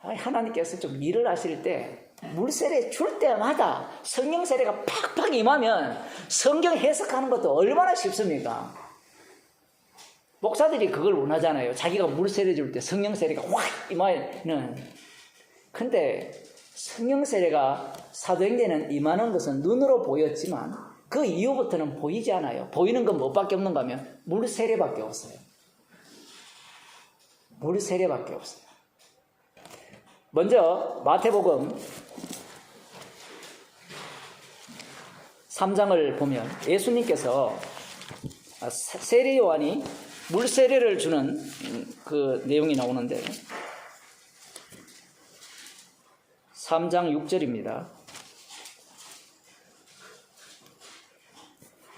하나님께서 좀 일을 하실 때 물세례 줄 때마다 성령 세례가 팍팍 임하면 성경 해석하는 것도 얼마나 쉽습니까? 목사들이 그걸 원하잖아요. 자기가 물세례 줄 때 성령 세례가 확 임하는. 근데 성령 세례가 사도행전에는 임하는 것은 눈으로 보였지만 그 이후부터는 보이지 않아요. 보이는 건 뭐밖에 없는가 하면 물세례밖에 없어요. 물세례밖에 없어요. 먼저 마태복음 3장을 보면 예수님께서 세례 요한이 물세례를 주는 그 내용이 나오는데 3장 6절입니다.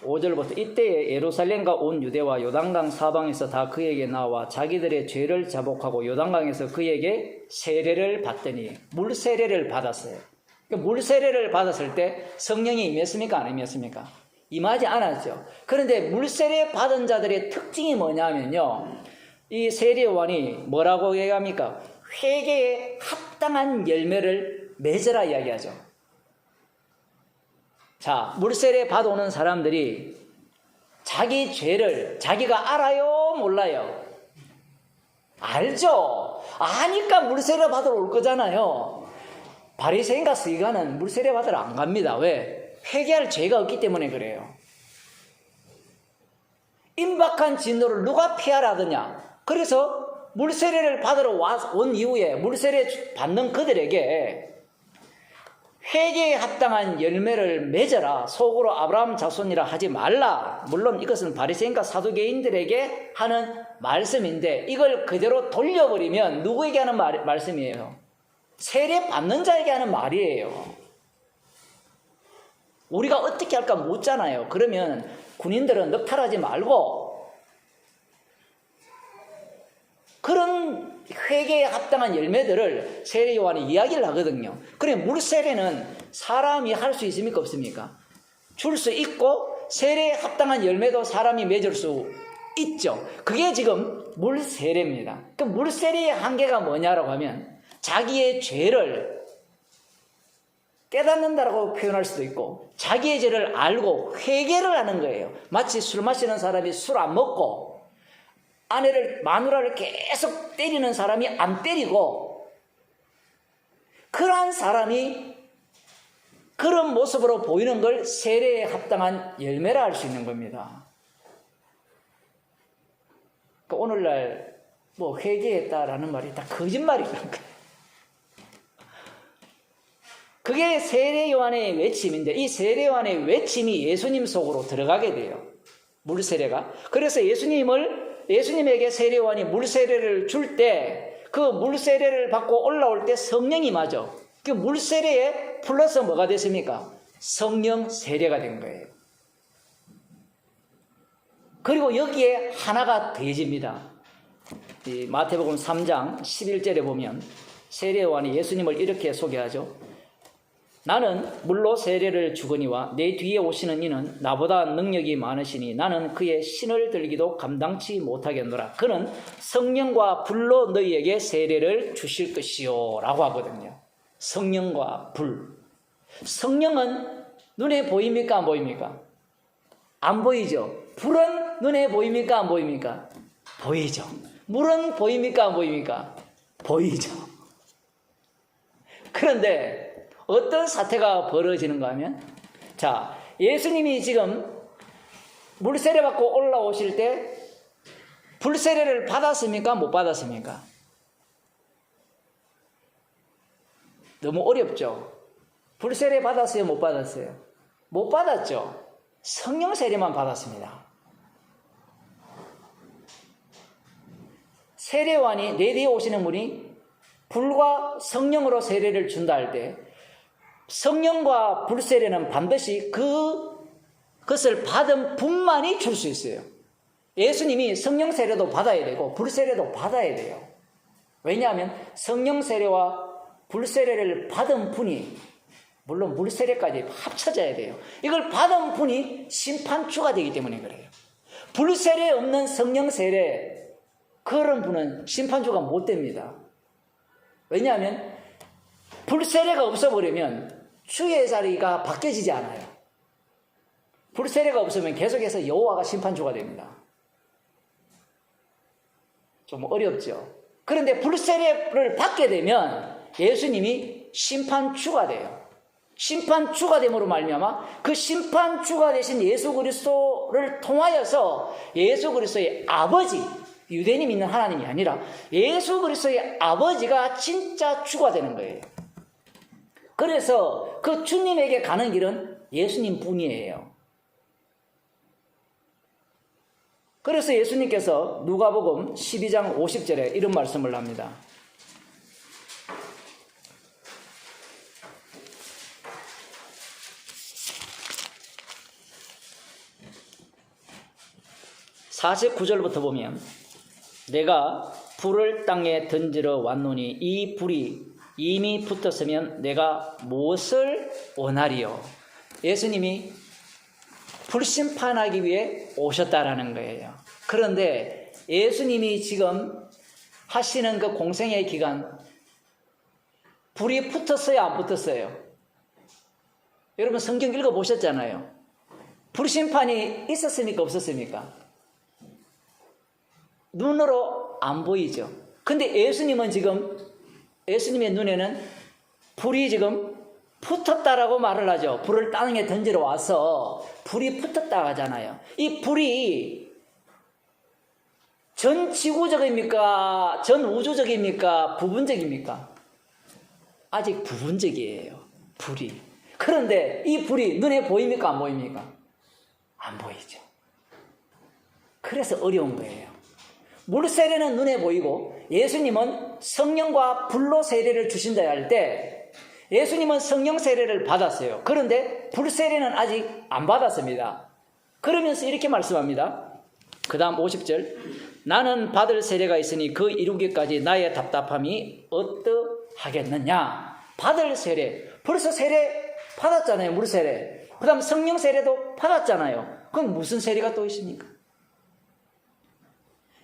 5절부터 이때에 예루살렘과 온 유대와 요단강 사방에서 다 그에게 나와 자기들의 죄를 자복하고 요단강에서 그에게 세례를 받더니 물세례를 받았어요. 그러니까 물세례를 받았을 때 성령이 임했습니까? 안 임했습니까? 임하지 않았죠. 그런데 물세례 받은 자들의 특징이 뭐냐면요, 이 세례요한이 뭐라고 얘기합니까? 회개에 합당한 열매를 맺으라 이야기하죠. 자, 물세례 받아오는 사람들이 자기 죄를 자기가 알아요? 몰라요? 알죠? 아니까 물세례 받으러 올 거잖아요. 바리새인과 서기관은 물세례 받으러 안 갑니다. 왜? 회개할 죄가 없기 때문에 그래요. 임박한 진노를 누가 피하라더냐? 그래서 물세례를 받으러 온 이후에 물세례 받는 그들에게 회개에 합당한 열매를 맺어라. 속으로 아브라함 자손이라 하지 말라. 물론 이것은 바리새인과 사두개인들에게 하는 말씀인데 이걸 그대로 돌려버리면 누구에게 하는 말씀이에요? 세례 받는 자에게 하는 말이에요. 우리가 어떻게 할까 묻잖아요. 그러면 군인들은 넉탈하지 말고 그런 회개에 합당한 열매들을 세례 요한이 이야기를 하거든요. 그래, 물세례는 사람이 할 수 있습니까? 없습니까? 줄 수 있고 세례에 합당한 열매도 사람이 맺을 수 있죠. 그게 지금 물세례입니다. 그 물세례의 한계가 뭐냐라고 하면 자기의 죄를 깨닫는다라고 표현할 수도 있고 자기의 죄를 알고 회개를 하는 거예요. 마치 술 마시는 사람이 술 안 먹고 마누라를 계속 때리는 사람이 안 때리고 그러한 사람이 그런 모습으로 보이는 걸 세례에 합당한 열매라 할 수 있는 겁니다. 그러니까 오늘날 뭐 회개했다라는 말이 다 거짓말이라는 거예요. 그게 세례 요한의 외침인데 이 세례 요한의 외침이 예수님 속으로 들어가게 돼요. 물세례가. 그래서 예수님에게 세례 요한이 물세례를 줄 때 그 물세례를 받고 올라올 때 성령이 임하죠. 그 물세례에 플러스 뭐가 됐습니까? 성령 세례가 된 거예요. 그리고 여기에 하나가 더해집니다. 이 마태복음 3장 11절에 보면 세례 요한이 예수님을 이렇게 소개하죠. 나는 물로 세례를 주거니와 내 뒤에 오시는 이는 나보다 능력이 많으시니 나는 그의 신을 들기도 감당치 못하겠노라. 그는 성령과 불로 너희에게 세례를 주실 것이요 라고 하거든요. 성령과 불. 성령은 눈에 보입니까? 안 보입니까? 안 보이죠. 불은 눈에 보입니까? 안 보입니까? 보이죠. 물은 보입니까? 안 보입니까? 보이죠. 그런데 어떤 사태가 벌어지는가 하면, 자, 예수님이 지금 물세례 받고 올라오실 때 불세례를 받았습니까? 못 받았습니까? 너무 어렵죠. 불세례 받았어요? 못 받았어요? 못 받았죠. 성령 세례만 받았습니다. 세례관이 내 뒤에 오시는 분이 불과 성령으로 세례를 준다 할 때 성령과 불세례는 반드시 그것을 받은 분만이 줄 수 있어요. 예수님이 성령 세례도 받아야 되고 불세례도 받아야 돼요. 왜냐하면 성령 세례와 불세례를 받은 분이, 물론 물세례까지 합쳐져야 돼요. 이걸 받은 분이 심판주가 되기 때문에 그래요. 불세례 없는 성령 세례, 그런 분은 심판주가 못 됩니다. 왜냐하면 불세례가 없어버리면 주의 자리가 바뀌어지지 않아요. 불세례가 없으면 계속해서 여호와가 심판주가 됩니다. 좀 어렵죠. 그런데 불세례를 받게 되면 예수님이 심판주가 돼요. 심판주가 됨으로 말미암아 그 심판주가 되신 예수 그리스도를 통하여서 예수 그리스도의 아버지, 유대인이 믿는 하나님이 아니라 예수 그리스도의 아버지가 진짜 주가 되는 거예요. 그래서 그 주님에게 가는 길은 예수님 뿐이에요. 그래서 예수님께서 누가복음 12장 50절에 이런 말씀을 합니다. (49절부터) 보면 내가 불을 땅에 던지러 왔노니 이 불이 이미 붙었으면 내가 무엇을 원하리요? 예수님이 불심판하기 위해 오셨다라는 거예요. 그런데 예수님이 지금 하시는 그 공생의 기간, 불이 붙었어요? 안 붙었어요? 여러분 성경 읽어보셨잖아요. 불심판이 있었습니까? 없었습니까? 눈으로 안 보이죠. 근데 예수님은 지금, 예수님의 눈에는 불이 지금 붙었다라고 말을 하죠. 불을 땅에 던지러 와서 불이 붙었다 하잖아요. 이 불이 전 지구적입니까? 전 우주적입니까? 부분적입니까? 아직 부분적이에요. 불이. 그런데 이 불이 눈에 보입니까? 안 보입니까? 안 보이죠. 그래서 어려운 거예요. 물세례는 눈에 보이고 예수님은 성령과 불로 세례를 주신다 할 때 예수님은 성령 세례를 받았어요. 그런데 불세례는 아직 안 받았습니다. 그러면서 이렇게 말씀합니다. 그 다음 50절, 나는 받을 세례가 있으니 그 이루기까지 나의 답답함이 어떠하겠느냐. 받을 세례, 벌써 세례 받았잖아요. 물세례. 그 다음 성령 세례도 받았잖아요. 그럼 무슨 세례가 또 있습니까?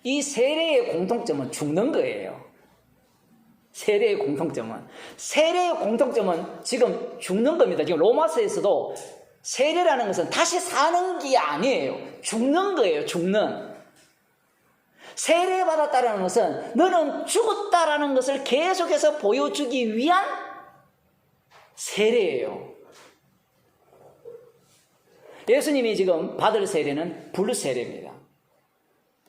이 세례의 공통점은 죽는 거예요. 세례의 공통점은 지금 죽는 겁니다. 지금 로마서에서도 세례라는 것은 다시 사는 게 아니에요. 죽는 거예요. 죽는. 세례 받았다는 것은 너는 죽었다라는 것을 계속해서 보여주기 위한 세례예요. 예수님이 지금 받을 세례는 불세례입니다.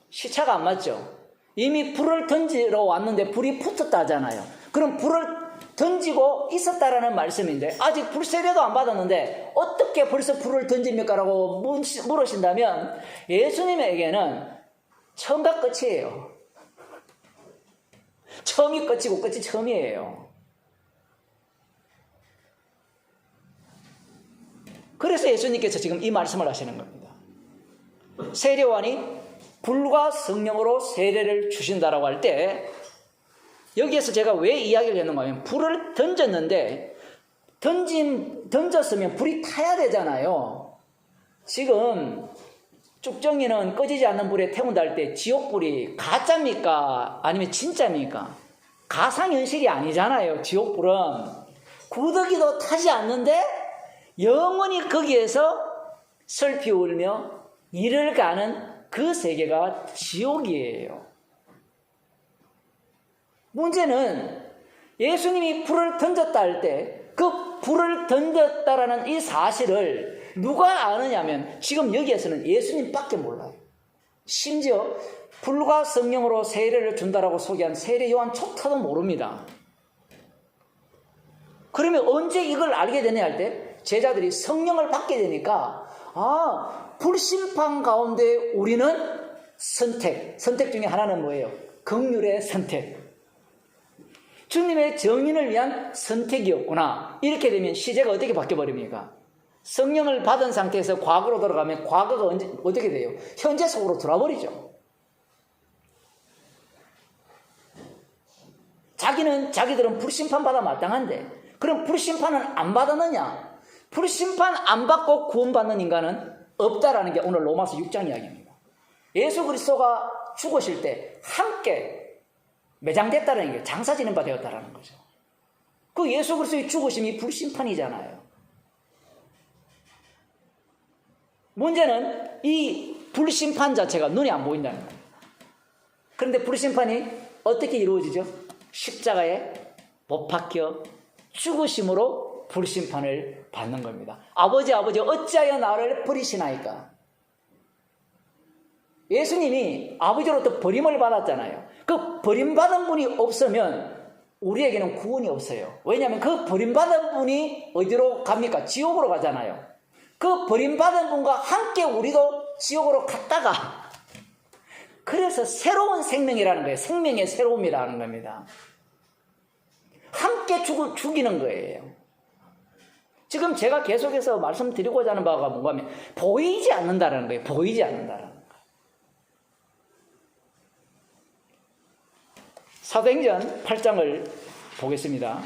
시차가 안 맞죠? 이미 불을 던지러 왔는데 불이 붙었다 하잖아요. 그럼 불을 던지고 있었다라는 말씀인데 아직 불세례도 안 받았는데 어떻게 벌써 불을 던집니까? 라고 물으신다면 예수님에게는 처음과 끝이에요. 처음이 끝이고 끝이 처음이에요. 그래서 예수님께서 지금 이 말씀을 하시는 겁니다. 세례관이 불과 성령으로 세례를 주신다라고 할 때 여기에서 제가 왜 이야기를 했는가 하면 불을 던졌는데 던졌으면 불이 타야 되잖아요. 지금 쭉정이는 꺼지지 않는 불에 태운다 할 때 지옥불이 가짜입니까? 아니면 진짜입니까? 가상현실이 아니잖아요. 지옥불은 구더기도 타지 않는데 영원히 거기에서 슬피 울며 이를 가는 그 세계가 지옥이에요. 문제는 예수님이 불을 던졌다 할 때 그 불을 던졌다라는 이 사실을 누가 아느냐면 지금 여기에서는 예수님밖에 몰라요. 심지어 불과 성령으로 세례를 준다라고 소개한 세례 요한조차도 모릅니다. 그러면 언제 이걸 알게 되냐 할 때 제자들이 성령을 받게 되니까 불심판 가운데 우리는 선택 중에 하나는 뭐예요? 긍휼의 선택. 주님의 정인을 위한 선택이었구나. 이렇게 되면 시제가 어떻게 바뀌어버립니까? 성령을 받은 상태에서 과거로 돌아가면 과거가 어떻게 돼요? 현재 속으로 들어와버리죠. 자기들은 불심판 받아 마땅한데 그럼 불심판은 안 받았느냐? 불심판 안 받고 구원받는 인간은 없다라는 게 오늘 로마서 6장 이야기입니다. 예수 그리스도가 죽으실 때 함께 매장됐다는 게 장사지는 바 되었다라는 거죠. 그 예수 그리스도의 죽으심이 불심판이잖아요. 문제는 이 불심판 자체가 눈에 안 보인다는 거예요. 그런데 불심판이 어떻게 이루어지죠? 십자가에 못 박혀 죽으심으로 불심판을 받는 겁니다. 아버지 어찌하여 나를 버리시나이까? 예수님이 아버지로부터 버림을 받았잖아요. 그 버림받은 분이 없으면 우리에게는 구원이 없어요. 왜냐하면 그 버림받은 분이 어디로 갑니까? 지옥으로 가잖아요. 그 버림받은 분과 함께 우리도 지옥으로 갔다가 그래서 새로운 생명이라는 거예요. 생명의 새로움이라는 겁니다. 함께 죽이는 거예요. 지금 제가 계속해서 말씀드리고자 하는 바가 뭔가 하면 보이지 않는다는 거예요. 보이지 않는다는 거. 사도행전 8장을 보겠습니다.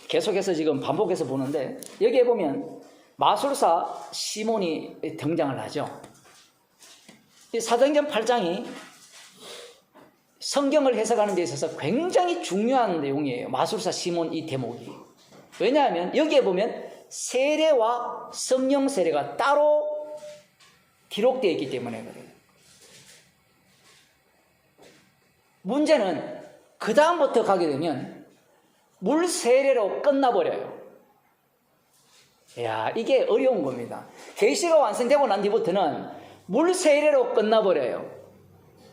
계속해서 지금 반복해서 보는데 여기에 보면 마술사 시몬이 등장을 하죠. 이 사도행전 8장이 성경을 해석하는 데 있어서 굉장히 중요한 내용이에요. 마술사 시몬 이 대목이. 왜냐하면 여기에 보면 세례와 성령 세례가 따로 기록되어 있기 때문에 그래요. 문제는 그 다음부터 가게 되면 물 세례로 끝나버려요. 이게 어려운 겁니다. 계시가 완성되고 난 뒤부터는 물 세례로 끝나버려요.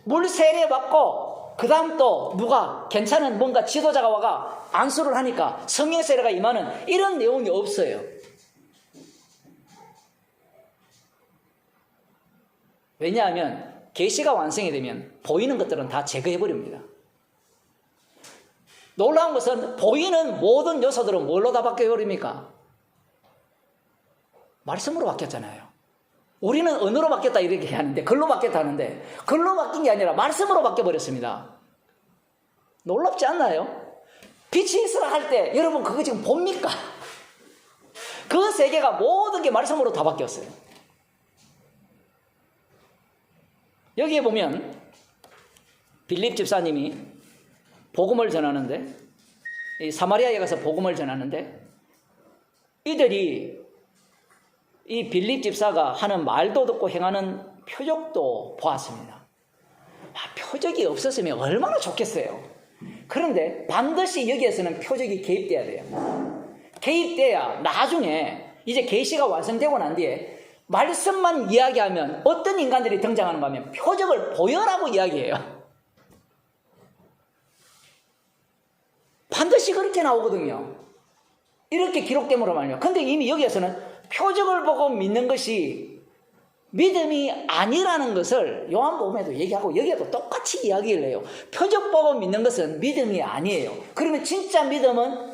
물 세례 받고 그 다음 또 누가 괜찮은 뭔가 지도자가 와가 안수를 하니까 성령 세례가 임하는 이런 내용이 없어요. 왜냐하면 계시가 완성이 되면 보이는 것들은 다 제거해버립니다. 놀라운 것은 보이는 모든 요소들은 뭘로 다 바뀌어버립니까? 말씀으로 바뀌었잖아요. 우리는 언어로 바뀌었다 이렇게 하는데 글로 바뀌었다 하는데 글로 바뀐 게 아니라 말씀으로 바뀌어버렸습니다. 놀랍지 않나요? 빛이 있으라 할 때 여러분 그거 지금 봅니까? 그 세계가 모든 게 말씀으로 다 바뀌었어요. 여기에 보면 빌립 집사님이 복음을 전하는데 이 사마리아에 가서 복음을 전하는데 이들이 이 빌립 집사가 하는 말도 듣고 행하는 표적도 보았습니다. 표적이 없었으면 얼마나 좋겠어요. 그런데 반드시 여기에서는 표적이 개입돼야 돼요. 개입돼야 나중에 이제 계시가 완성되고 난 뒤에 말씀만 이야기하면 어떤 인간들이 등장하는가 하면 표적을 보여라고 이야기해요. 반드시 그렇게 나오거든요. 이렇게 기록됨으로 말이에요. 근데 이미 여기에서는 표적을 보고 믿는 것이 믿음이 아니라는 것을 요한복음에도 얘기하고 여기에도 똑같이 이야기를 해요. 표적 보고 믿는 것은 믿음이 아니에요. 그러면 진짜 믿음은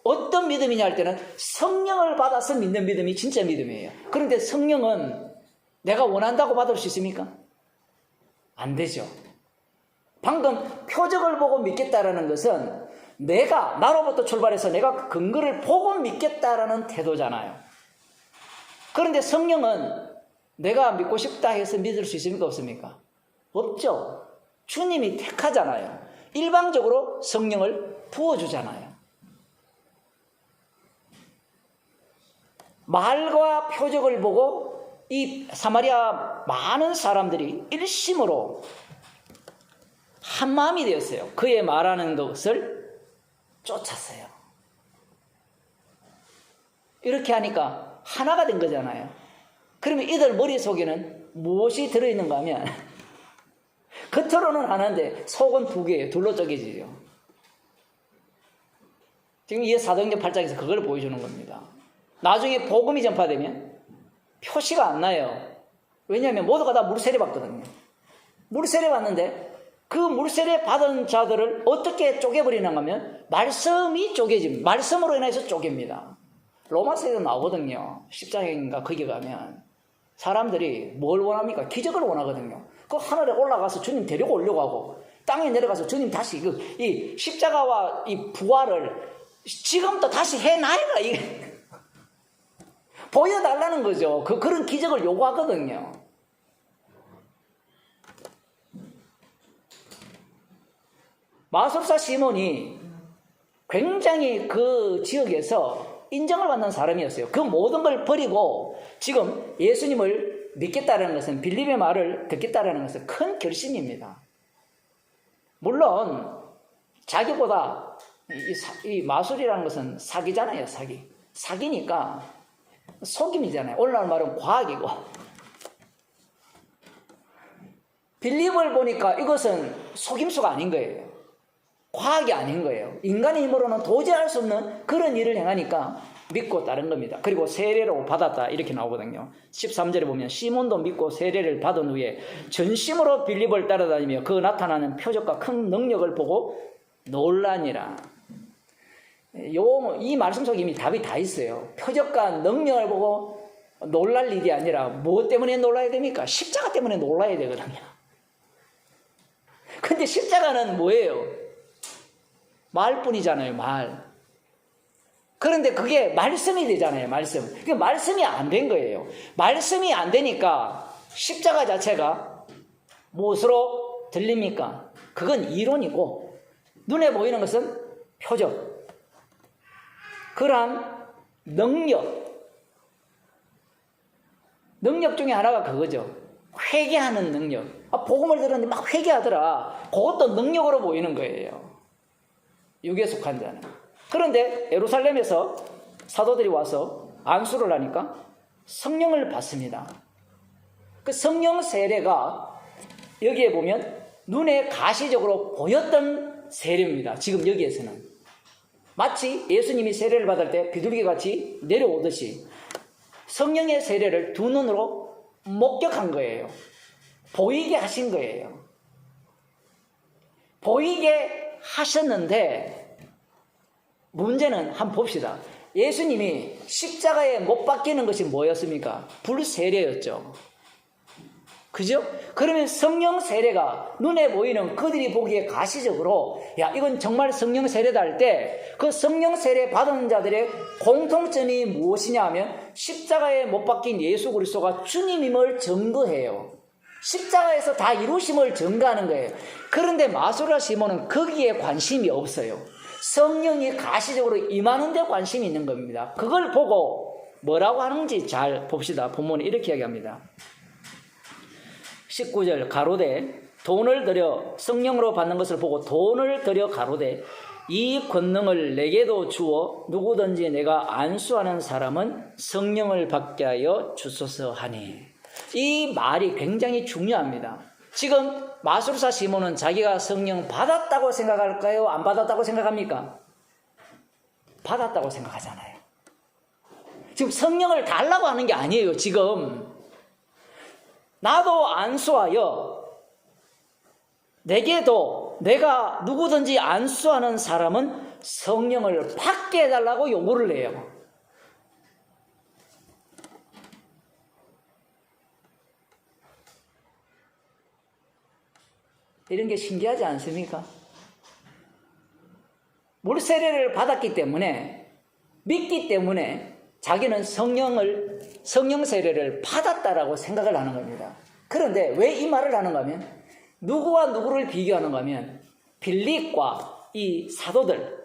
어떤 믿음이냐 할 때는 성령을 받아서 믿는 믿음이 진짜 믿음이에요. 그런데 성령은 내가 원한다고 받을 수 있습니까? 안 되죠. 방금 표적을 보고 믿겠다라는 것은 나로부터 출발해서 내가 근거를 보고 믿겠다라는 태도잖아요. 그런데 성령은 내가 믿고 싶다 해서 믿을 수 있습니까? 없습니까? 없죠. 주님이 택하잖아요. 일방적으로 성령을 부어주잖아요. 말과 표적을 보고 이 사마리아 많은 사람들이 일심으로 한 마음이 되었어요. 그의 말하는 것을 쫓았어요. 이렇게 하니까 하나가 된 거잖아요. 그러면 이들 머릿속에는 무엇이 들어있는가 하면 겉으로는 하나인데 속은 두 개예요. 둘로 쪼개지죠. 지금 이 사도행전 8장에서 그걸 보여주는 겁니다. 나중에 복음이 전파되면 표시가 안 나요. 왜냐하면 모두가 다 물세례 받거든요. 물세례 받는데 그 물세례 받은 자들을 어떻게 쪼개버리는가 하면 말씀이 쪼개집니다. 말씀으로 인해서 쪼갭니다. 로마서에도 나오거든요. 10장인가 거기 가면 사람들이 뭘 원합니까? 기적을 원하거든요. 그 하늘에 올라가서 주님 데리고 오려고 하고 땅에 내려가서 주님 다시 이 십자가와 이 부활을 지금부터 다시 해놔라 이게 보여달라는 거죠. 그런 기적을 요구하거든요. 마술사 시몬이 굉장히 그 지역에서 인정을 받는 사람이었어요. 그 모든 걸 버리고 지금 예수님을 믿겠다는 것은, 빌립의 말을 듣겠다는 것은 큰 결심입니다. 물론 자기보다 이 마술이라는 것은 사기잖아요. 사기니까 속임이잖아요. 오늘날 말은 과학이고, 빌립을 보니까 이것은 속임수가 아닌 거예요. 과학이 아닌 거예요. 인간의 힘으로는 도저히 할 수 없는 그런 일을 행하니까 믿고 따른 겁니다. 그리고 세례로 받았다 이렇게 나오거든요. 13절에 보면 시몬도 믿고 세례를 받은 후에 전심으로 빌립을 따라다니며 그 나타나는 표적과 큰 능력을 보고 놀라니라. 이 말씀 속에 이미 답이 다 있어요. 표적과 능력을 보고 놀랄 일이 아니라 무엇 때문에 놀라야 됩니까? 십자가 때문에 놀라야 되거든요. 근데 십자가는 뭐예요? 말뿐이잖아요. 말. 그런데 그게 말씀이 되잖아요. 말씀. 그게 말씀이 안 된 거예요. 말씀이 안 되니까 십자가 자체가 무엇으로 들립니까? 그건 이론이고 눈에 보이는 것은 표적. 그러한 능력 중에 하나가 그거죠. 회개하는 능력. 복음을 들었는데 막 회개하더라. 그것도 능력으로 보이는 거예요. 육에 속한 자는. 그런데 예루살렘에서 사도들이 와서 안수를 하니까 성령을 받습니다. 그 성령 세례가 여기에 보면 눈에 가시적으로 보였던 세례입니다. 지금 여기에서는 마치 예수님이 세례를 받을 때 비둘기같이 내려오듯이 성령의 세례를 두 눈으로 목격한 거예요. 보이게 하신 거예요. 보이게 하셨는데 문제는 한번 봅시다. 예수님이 십자가에 못 박히는 것이 뭐였습니까? 불세례였죠. 그죠? 그러면 성령 세례가 눈에 보이는 그들이 보기에 가시적으로 야 이건 정말 성령 세례다 할 때 그 성령 세례 받은 자들의 공통점이 무엇이냐 하면 십자가에 못 박힌 예수 그리스도가 주님임을 증거해요. 십자가에서 다 이루심을 증거하는 거예요. 그런데 마술사 시몬은 거기에 관심이 없어요. 성령이 가시적으로 임하는 데 관심이 있는 겁니다. 그걸 보고 뭐라고 하는지 잘 봅시다. 본문에 이렇게 이야기합니다. 19절 가로되 돈을 들여 성령으로 받는 것을 보고 돈을 들여 가로되 이 권능을 내게도 주어 누구든지 내가 안수하는 사람은 성령을 받게 하여 주소서 하니. 이 말이 굉장히 중요합니다. 지금 마술사 시몬은 자기가 성령 받았다고 생각할까요? 안 받았다고 생각합니까? 받았다고 생각하잖아요. 지금 성령을 달라고 하는 게 아니에요. 지금 나도 안수하여 내게도 내가 누구든지 안수하는 사람은 성령을 받게 해달라고 요구를 해요. 이런 게 신기하지 않습니까? 물세례를 받았기 때문에, 믿기 때문에 자기는 성령 세례를 받았다라고 생각을 하는 겁니다. 그런데 왜 이 말을 하는가 하면 누구와 누구를 비교하는가 하면 빌립과 이 사도들,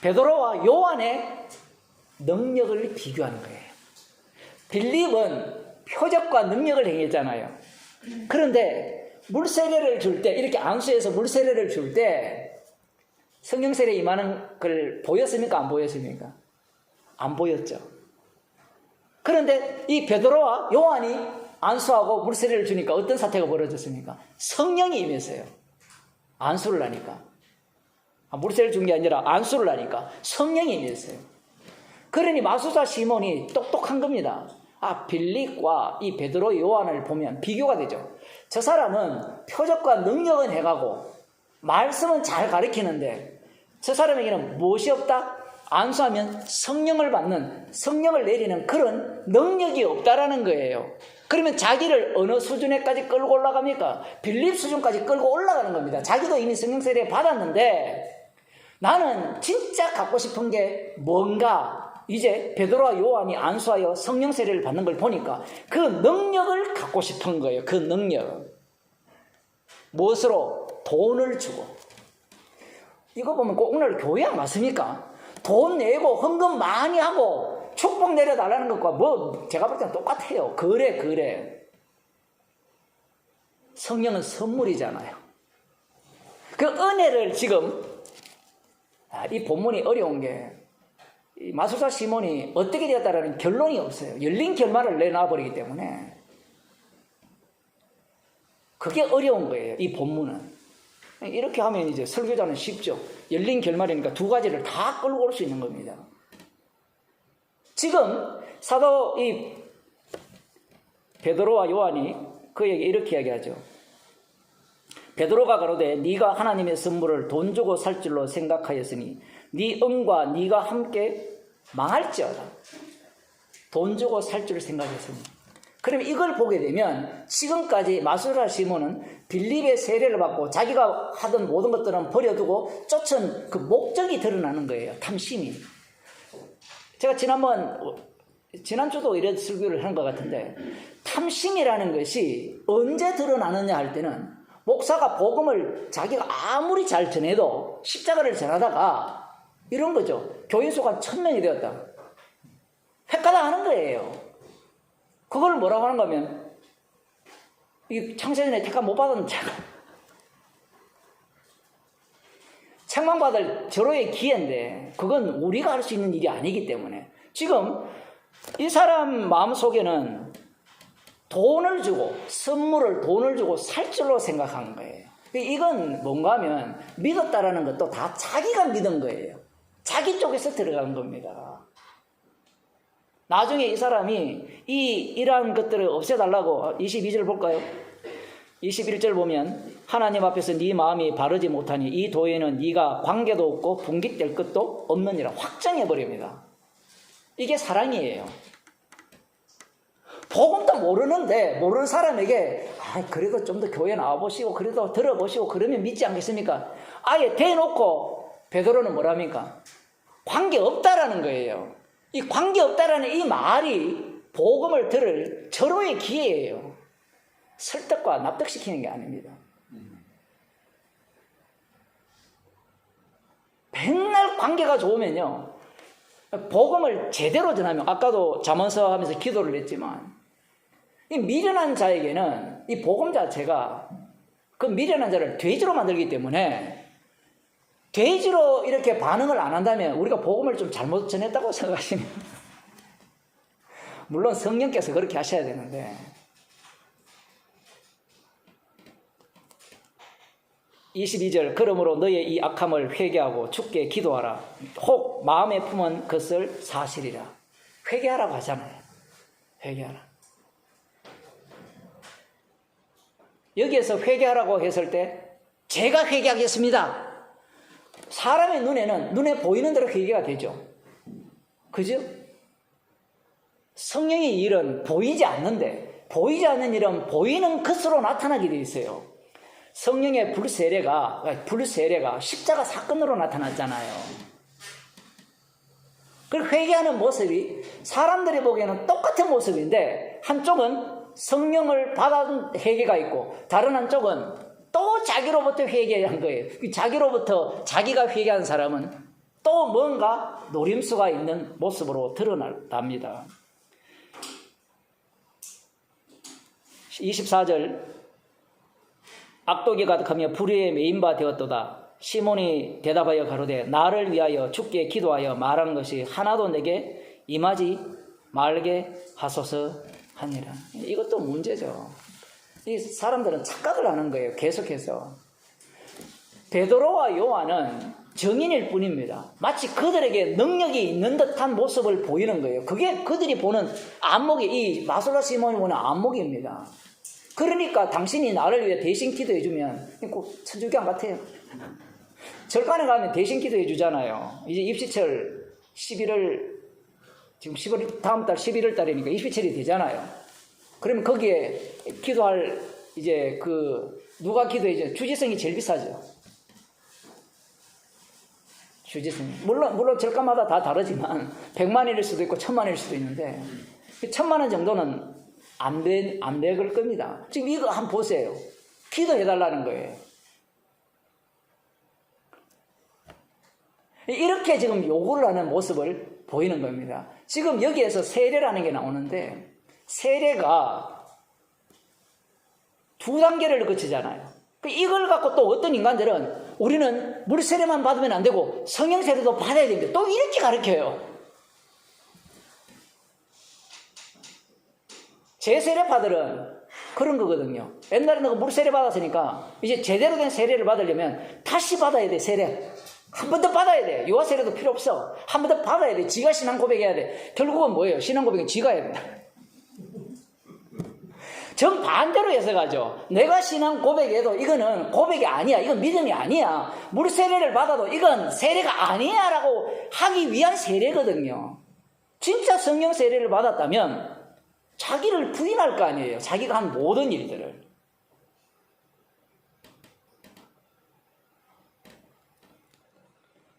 베드로와 요한의 능력을 비교하는 거예요. 빌립은 표적과 능력을 행했잖아요. 그런데 물 세례를 줄 때, 이렇게 안수해서 물 세례를 줄 때 성령 세례 임하는 걸 보였습니까? 안 보였습니까? 안 보였죠. 그런데 이 베드로와 요한이 안수하고 물 세례를 주니까 어떤 사태가 벌어졌습니까? 성령이 임했어요. 안수를 하니까. 물 세례를 준 게 아니라 안수를 하니까 성령이 임했어요. 그러니 마술사 시몬이 똑똑한 겁니다. 빌립과 이 베드로 요한을 보면 비교가 되죠. 저 사람은 표적과 능력은 해가고 말씀은 잘 가르치는데 저 사람에게는 무엇이 없다? 안수하면 성령을 받는, 성령을 내리는 그런 능력이 없다라는 거예요. 그러면 자기를 어느 수준에까지 끌고 올라갑니까? 빌립 수준까지 끌고 올라가는 겁니다. 자기도 이미 성령 세례 받았는데 나는 진짜 갖고 싶은 게 뭔가, 이제 베드로와 요한이 안수하여 성령 세례를 받는 걸 보니까 그 능력을 갖고 싶은 거예요. 그 능력. 무엇으로? 돈을 주고. 이거 보면 꼭 오늘 교회 안 왔습니까? 돈 내고 헌금 많이 하고 축복 내려달라는 것과 뭐 제가 볼 때는 똑같아요. 그래. 성령은 선물이잖아요. 그 은혜를 지금 이 본문이 어려운 게 이 마술사 시몬이 어떻게 되었다라는 결론이 없어요. 열린 결말을 내놔버리기 때문에 그게 어려운 거예요. 이 본문은. 이렇게 하면 이제 설교자는 쉽죠. 열린 결말이니까 두 가지를 다 끌고 올 수 있는 겁니다. 지금 사도 이 베드로와 요한이 그에게 이렇게 이야기하죠. 베드로가 가로되 네가 하나님의 선물을 돈 주고 살 줄로 생각하였으니 네 은과 네가 함께 망할지어다. 돈 주고 살 줄 생각했으니. 그러면 이걸 보게 되면 지금까지 마술사 시몬은 빌립의 세례를 받고 자기가 하던 모든 것들은 버려두고 쫓은 그 목적이 드러나는 거예요. 탐심이. 제가 지난주도 이런 설교를 한 것 같은데 탐심이라는 것이 언제 드러나느냐 할 때는 목사가 복음을 자기가 아무리 잘 전해도 십자가를 전하다가 이런 거죠. 교인 수가 1000명이 되었다. 획가당하는 거예요. 그걸 뭐라고 하는 거면 이 창세전에 택함 못 받은 자가 책망받을 절호의 기회인데 그건 우리가 할 수 있는 일이 아니기 때문에 지금 이 사람 마음속에는 돈을 주고 선물을 돈을 주고 살 줄로 생각한 거예요. 이건 뭔가 하면 믿었다라는 것도 다 자기가 믿은 거예요. 자기 쪽에서 들어간 겁니다. 나중에 이 사람이 이러한 것들을 없애달라고 22절 볼까요? 21절 보면 하나님 앞에서 네 마음이 바르지 못하니 이 도에는 네가 관계도 없고 분깃될 것도 없느니라 확정해버립니다. 이게 사랑이에요. 복음도 모르는데 모르는 사람에게 그래도 좀 더 교회 나와보시고 그래도 들어보시고 그러면 믿지 않겠습니까? 아예 대놓고 베드로는 뭐랍니까? 관계 없다라는 거예요. 이 관계 없다라는 이 말이 복음을 들을 절호의 기회예요. 설득과 납득시키는 게 아닙니다. 맨날 관계가 좋으면요 복음을 제대로 전하면 아까도 잠언서 하면서 기도를 했지만 이 미련한 자에게는 이 복음 자체가 그 미련한 자를 돼지로 만들기 때문에 돼지로 이렇게 반응을 안 한다면 우리가 복음을 좀 잘못 전했다고 생각하시면 물론 성령께서 그렇게 하셔야 되는데 22절 그러므로 너의 이 악함을 회개하고 주께 기도하라. 혹 마음에 품은 것을 사실이라. 회개하라고 하잖아요. 회개하라. 여기에서 회개하라고 했을 때 제가 회개하겠습니다. 사람의 눈에는 눈에 보이는 대로 회개가 되죠. 그죠? 성령의 일은 보이지 않는데 보이지 않는 일은 보이는 것으로 나타나게 돼 있어요. 성령의 불세례가 십자가 사건으로 나타났잖아요. 그리고 회개하는 모습이 사람들이 보기에는 똑같은 모습인데 한쪽은 성령을 받은 회개가 있고 다른 한쪽은 또 자기로부터 회개한 거예요. 자기로부터 자기가 회개한 사람은 또 뭔가 노림수가 있는 모습으로 드러납니다. 24절 악독이 가득하며 불의에 매인 바 되었도다. 시몬이 대답하여 가로되 나를 위하여 주께 기도하여 말하는 것이 하나도 내게 임하지 말게 하소서 하니라. 이것도 문제죠. 이 사람들은 착각을 하는 거예요. 계속해서. 베드로와 요한은 증인일 뿐입니다. 마치 그들에게 능력이 있는 듯한 모습을 보이는 거예요. 그게 그들이 보는 안목이, 이 마술라 시몬이 보는 안목입니다. 그러니까 당신이 나를 위해 대신 기도해주면 꼭 천주교안 같아요. 절간에 가면 대신 기도해주잖아요. 이제 입시철 11월, 지금 10월, 다음 달 11월 달이니까 입시철이 되잖아요. 그러면 거기에 기도할, 이제 누가 기도해줘? 주지성이 제일 비싸죠. 주지성이. 물론 절간마다 다 다르지만 100만원일 수도 있고 1000만원일 수도 있는데 1000만원 정도는 안 될 겁니다. 지금 이거 한번 보세요. 기도해달라는 거예요. 이렇게 지금 요구를 하는 모습을 보이는 겁니다. 지금 여기에서 세례라는 게 나오는데 세례가 두 단계를 거치잖아요. 이걸 갖고 또 어떤 인간들은 우리는 물 세례만 받으면 안 되고 성령 세례도 받아야 됩니다. 또 이렇게 가르쳐요. 제세례파들은 그런 거거든요. 옛날에 너가 물 세례 받았으니까 이제 제대로 된 세례를 받으려면 다시 받아야 돼. 세례 한 번 더 받아야 돼. 유아 세례도 필요 없어. 한 번 더 받아야 돼. 지가 신앙 고백해야 돼. 결국은 뭐예요? 신앙 고백은 지가 해야 된다. 정반대로 해석하죠. 내가 신앙 고백해도 이거는 고백이 아니야. 이건 믿음이 아니야. 물 세례를 받아도 이건 세례가 아니야 라고 하기 위한 세례거든요. 진짜 성령 세례를 받았다면 자기를 부인할 거 아니에요. 자기가 한 모든 일들을.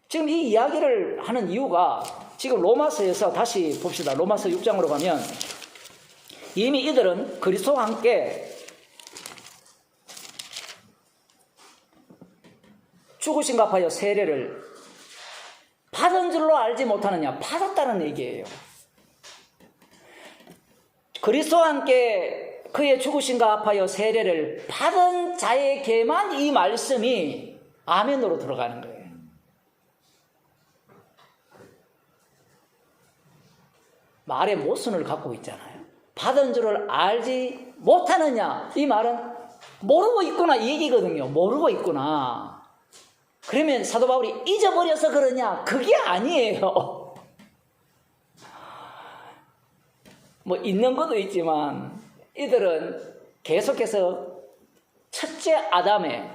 지금 이 이야기를 하는 이유가 지금 로마서에서 다시 봅시다. 로마서 6장으로 가면 이미 이들은 그리스도와 함께 죽으신가 하여 세례를 받은 줄로 알지 못하느냐. 받았다는 얘기예요. 그리스도와 함께 그의 죽으신가 하여 세례를 받은 자에게만 이 말씀이 아멘으로 들어가는 거예요. 말의 모순을 갖고 있잖아요. 받은 줄을 알지 못하느냐. 이 말은 모르고 있구나 이 얘기거든요. 모르고 있구나. 그러면 사도 바울이 잊어버려서 그러냐? 그게 아니에요. 뭐 있는 것도 있지만 이들은 계속해서 첫째 아담의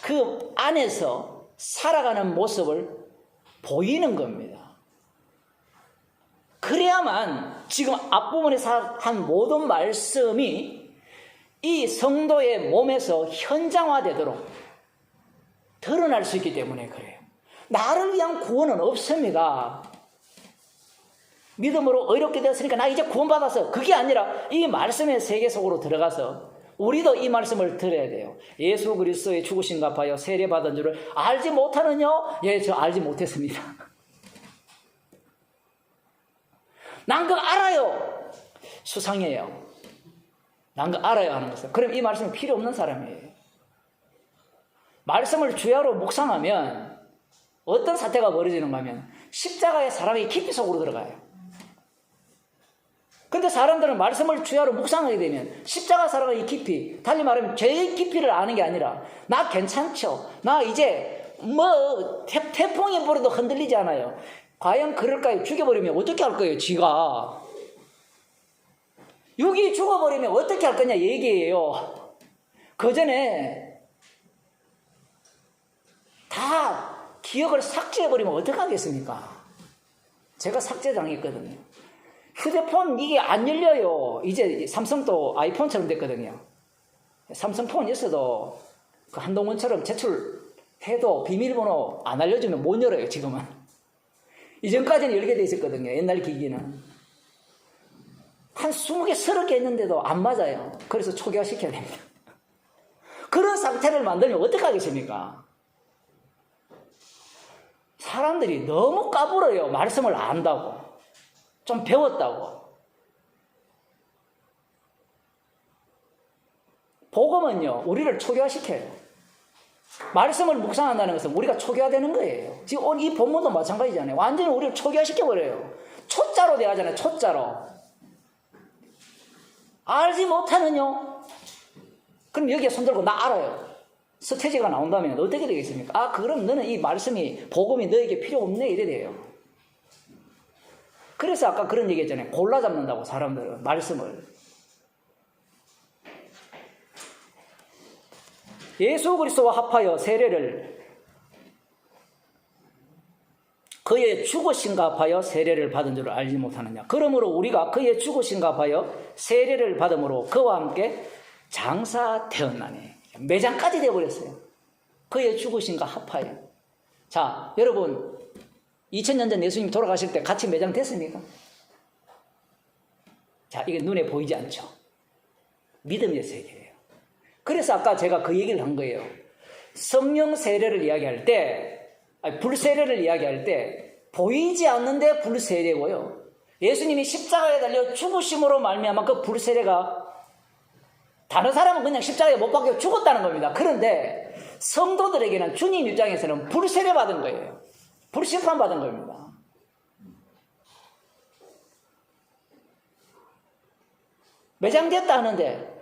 그 안에서 살아가는 모습을 보이는 겁니다. 그래야만 지금 앞부분에서 한 모든 말씀이 이 성도의 몸에서 현장화되도록 드러날 수 있기 때문에 그래요. 나를 위한 구원은 없습니다. 믿음으로 의롭게 되었으니까 나 이제 구원받았어. 그게 아니라 이 말씀의 세계 속으로 들어가서 우리도 이 말씀을 들어야 돼요. 예수 그리스도의 죽으신가 하여 세례받은 줄을 알지 못하느냐? 예, 저 알지 못했습니다. 난 그거 알아요. 수상해요. 난 그거 알아요 하는 것은. 그럼 이 말씀은 필요 없는 사람이에요. 말씀을 주야로 묵상하면 어떤 사태가 벌어지는가 하면 십자가의 사랑이 깊이 속으로 들어가요. 근데 사람들은 말씀을 주야로 묵상하게 되면 십자가 사랑의 깊이, 달리 말하면 죄의 깊이를 아는 게 아니라 나 괜찮죠. 나 이제 뭐 태풍이 불어도 흔들리지 않아요. 과연 그럴까요? 죽여버리면 어떻게 할 거예요? 지가. 여기 죽어버리면 어떻게 할 거냐 얘기예요. 그 전에 다 기억을 삭제해버리면 어떡하겠습니까? 제가 삭제당했거든요. 휴대폰 이게 안 열려요. 이제 삼성도 아이폰처럼 됐거든요. 삼성폰 있어도 그 한동훈처럼 제출해도 비밀번호 안 알려주면 못 열어요. 지금은. 이전까지는 열게 돼 있었거든요. 옛날 기기는. 한 20개, 30개 했는데도 안 맞아요. 그래서 초기화시켜야 됩니다. 그런 상태를 만들면 어떡하겠습니까? 사람들이 너무 까불어요. 말씀을 안다고. 좀 배웠다고. 복음은요, 우리를 초기화시켜요. 말씀을 묵상한다는 것은 우리가 초기화되는 거예요. 지금 오늘 이 본문도 마찬가지잖아요. 완전히 우리를 초기화시켜버려요. 초자로 대하잖아요. 초자로. 알지 못하는요. 그럼 여기에 손들고 나 알아요. 서태지가 나온다면 어떻게 되겠습니까? 아, 그럼 너는 이 말씀이, 복음이 너에게 필요 없네, 이래 돼요. 그래서 아까 그런 얘기 했잖아요. 골라 잡는다고, 사람들은. 말씀을. 예수 그리스도와 합하여 세례를, 그의 죽으심과 합하여 세례를 받은 줄을 알지 못하느냐. 그러므로 우리가 그의 죽으심과 합하여 세례를 받음으로 그와 함께 장사되었나니. 매장까지 되어버렸어요. 그의 죽으심과 합하여. 자, 여러분 2000년 전 예수님이 돌아가실 때 같이 매장됐습니까? 자, 이게 눈에 보이지 않죠. 믿음의 세계예요. 그래서 아까 제가 그 얘기를 한 거예요. 성령 세례를 이야기할 때, 불세례를 이야기할 때 보이지 않는데 불세례고요. 예수님이 십자가에 달려 죽으심으로 말미암아 그 불세례가, 다른 사람은 그냥 십자가에 못 박혀 죽었다는 겁니다. 그런데 성도들에게는 주님 입장에서는 불세례 받은 거예요. 불심판 받은 겁니다. 매장됐다 하는데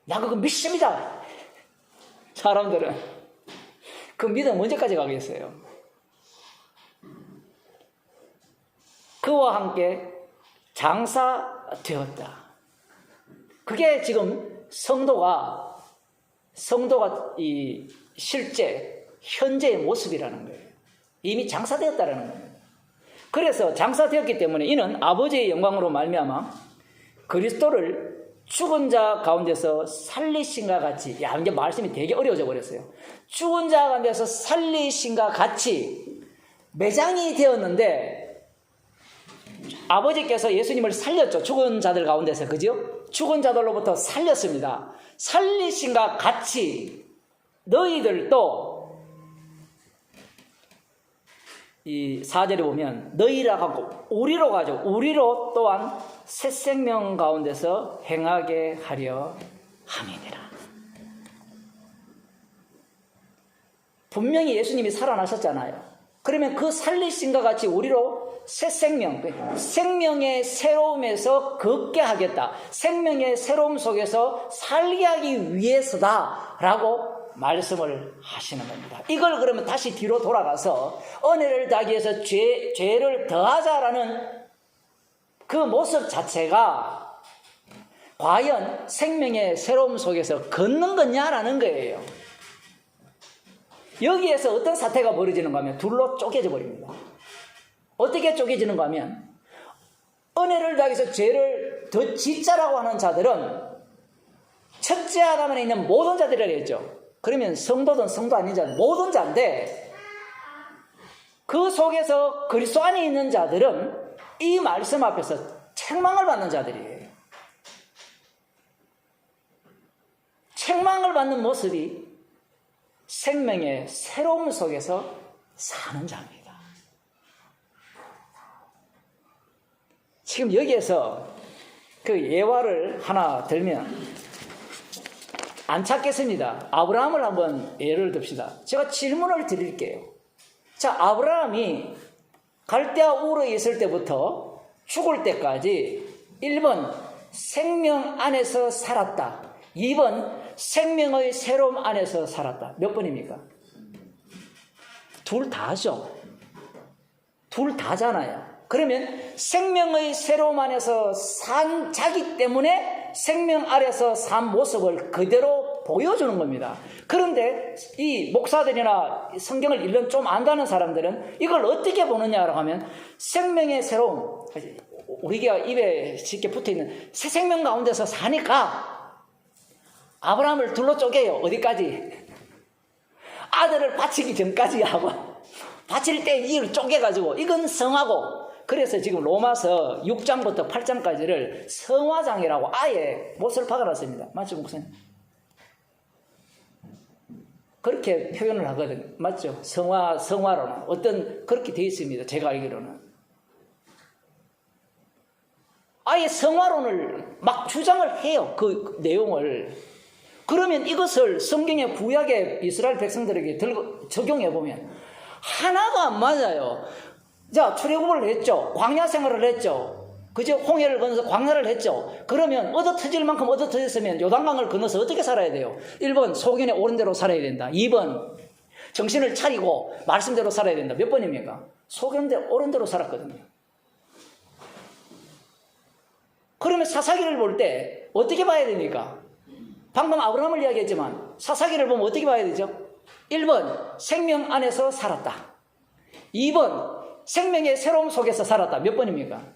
나 그거 믿습니다. 사람들은 그 믿음 언제까지 가겠어요? 그와 함께 장사되었다. 그게 지금 성도가 이 실제 현재의 모습이라는 거예요. 이미 장사되었다라는 겁니다. 그래서 장사되었기 때문에 이는 아버지의 영광으로 말미암아 그리스도를 죽은 자 가운데서 살리신과 같이, 야, 이제 말씀이 되게 어려워져 버렸어요. 죽은 자 가운데서 살리신과 같이 매장이 되었는데, 아버지께서 예수님을 살렸죠. 죽은 자들 가운데서, 그죠? 죽은 자들로부터 살렸습니다. 살리신과 같이 너희들도, 이 4절에 보면 너희라 하고 우리로 가죠. 우리로 또한 새 생명 가운데서 행하게 하려 함이니라. 분명히 예수님이 살아나셨잖아요. 그러면 그 살리신과 같이 우리로 새 생명, 생명의 새로움에서 걷게 하겠다. 생명의 새로움 속에서 살게 하기 위해서다라고 말씀을 하시는 겁니다. 이걸 그러면 다시 뒤로 돌아가서 은혜를 더하기 위해서 죄를 더하자라는 그 모습 자체가 과연 생명의 새로움 속에서 걷는 거냐라는 거예요. 여기에서 어떤 사태가 벌어지는가 하면 둘로 쪼개져 버립니다. 어떻게 쪼개지는가 하면, 은혜를 더하기 위해서 죄를 더 짓자라고 하는 자들은 첫째 아담에 있는 모든 자들이라 했죠. 그러면 성도든 성도 아닌 자들 모든 자인데, 그 속에서 그리스도 안에 있는 자들은 이 말씀 앞에서 책망을 받는 자들이에요. 책망을 받는 모습이 생명의 새로움 속에서 사는 자입니다. 지금 여기에서 그 예화를 하나 들면 안 찾겠습니다. 아브라함을 한번 예를 듭시다. 제가 질문을 드릴게요. 자, 아브라함이 갈대아 우르에 있을 때부터 죽을 때까지 1번 생명 안에서 살았다. 2번 생명의 새로움 안에서 살았다. 몇 번입니까? 둘 다죠. 둘 다잖아요. 그러면 생명의 새로움 안에서 산 자기 때문에 생명 아래서 산 모습을 그대로 보여주는 겁니다. 그런데 이 목사들이나 성경을 읽는 좀 안다는 사람들은 이걸 어떻게 보느냐라고 하면, 생명의 새로움, 우리가 입에 쉽게 붙어있는 새 생명 가운데서 사니까 아브라함을 둘로 쪼개요. 어디까지? 아들을 바치기 전까지 하고, 바칠 때 이를 쪼개가지고 이건 성하고, 그래서 지금 로마서 6장부터 8장까지를 성화장이라고 아예 못을 박아놨습니다. 맞죠, 목사님? 그렇게 표현을 하거든요. 맞죠? 성화로는 어떤 그렇게 되어 있습니다. 제가 알기로는. 아예 성화론을 막 주장을 해요. 그 내용을. 그러면 이것을 성경의 구약의 이스라엘 백성들에게 들고 적용해 보면 하나가 안 맞아요. 자, 출애굽을 했죠. 광야 생활을 했죠. 그죠? 홍해를 건너서 광야를 했죠. 그러면 얻어 터질 만큼 얻어 터졌으면 요단강을 건너서 어떻게 살아야 돼요? 1번 소견에 옳은 대로 살아야 된다. 2번 정신을 차리고 말씀대로 살아야 된다. 몇 번입니까? 소견에 옳은 대로 살았거든요. 그러면 사사기를 볼 때 어떻게 봐야 됩니까? 방금 아브라함을 이야기했지만 사사기를 보면 어떻게 봐야 되죠? 1번 생명 안에서 살았다. 2번 생명의 새로움 속에서 살았다. 몇 번입니까?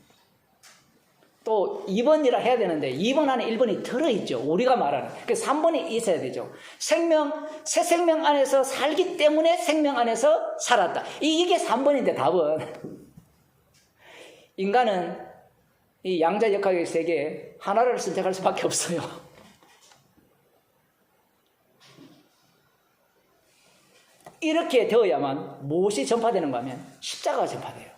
또 2번이라 해야 되는데 2번 안에 1번이 들어있죠. 우리가 말하는. 그래서 3번이 있어야 되죠. 새 생명 안에서 살기 때문에 생명 안에서 살았다. 이게 3번인데 답은 인간은 이 양자 역학의 세계에 하나를 선택할 수밖에 없어요. 이렇게 되어야만 무엇이 전파되는가 하면 십자가가 전파돼요.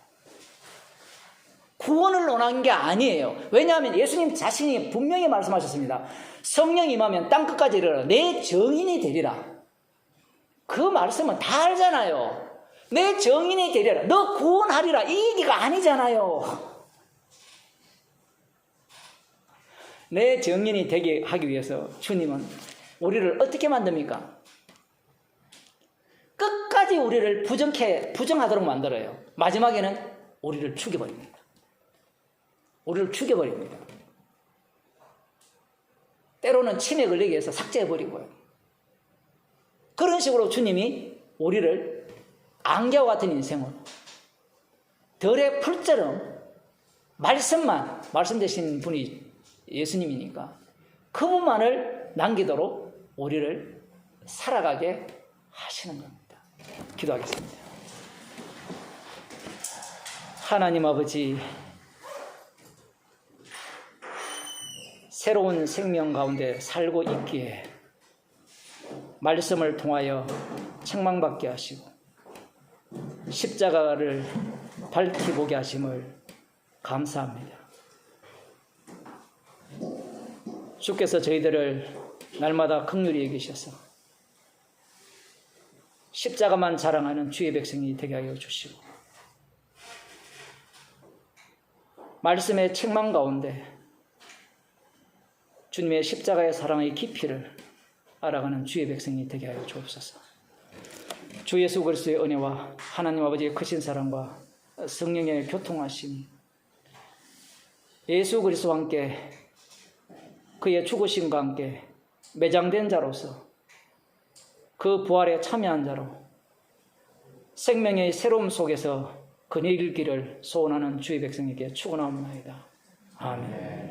구원을 논한 게 아니에요. 왜냐하면 예수님 자신이 분명히 말씀하셨습니다. 성령이 임하면 땅끝까지 이르러 내 정인이 되리라. 그 말씀은 다 알잖아요. 내 정인이 되리라. 너 구원하리라. 이 얘기가 아니잖아요. 내 정인이 되게 하기 위해서 주님은 우리를 어떻게 만듭니까? 끝까지 우리를 부정하도록 만들어요. 마지막에는 우리를 죽여버립니다. 우리를 죽여버립니다. 때로는 침에 걸리기 위해서 삭제해버리고요. 그런 식으로 주님이 우리를 안개와 같은 인생으로 덜의 풀처럼 말씀 되신 분이 예수님이니까 그분만을 남기도록 우리를 살아가게 하시는 겁니다. 기도하겠습니다. 하나님 아버지, 새로운 생명 가운데 살고 있기에 말씀을 통하여 책망받게 하시고 십자가를 밝히 보게 하심을 감사합니다. 주께서 저희들을 날마다 긍휼히 여기셔서 십자가만 자랑하는 주의 백성이 되게 하여 주시고 말씀의 책망 가운데 주님의 십자가의 사랑의 깊이를 알아가는 주의 백성이 되게 하여 주옵소서. 주 예수 그리스도의 은혜와 하나님 아버지의 크신 사랑과 성령의 교통하심이 예수 그리스도와 함께 그의 죽으심과 함께 매장된 자로서 그 부활에 참여한 자로 생명의 새로움 속에서 그네일 길을 소원하는 주의 백성에게 축원하옵나이다. 아멘.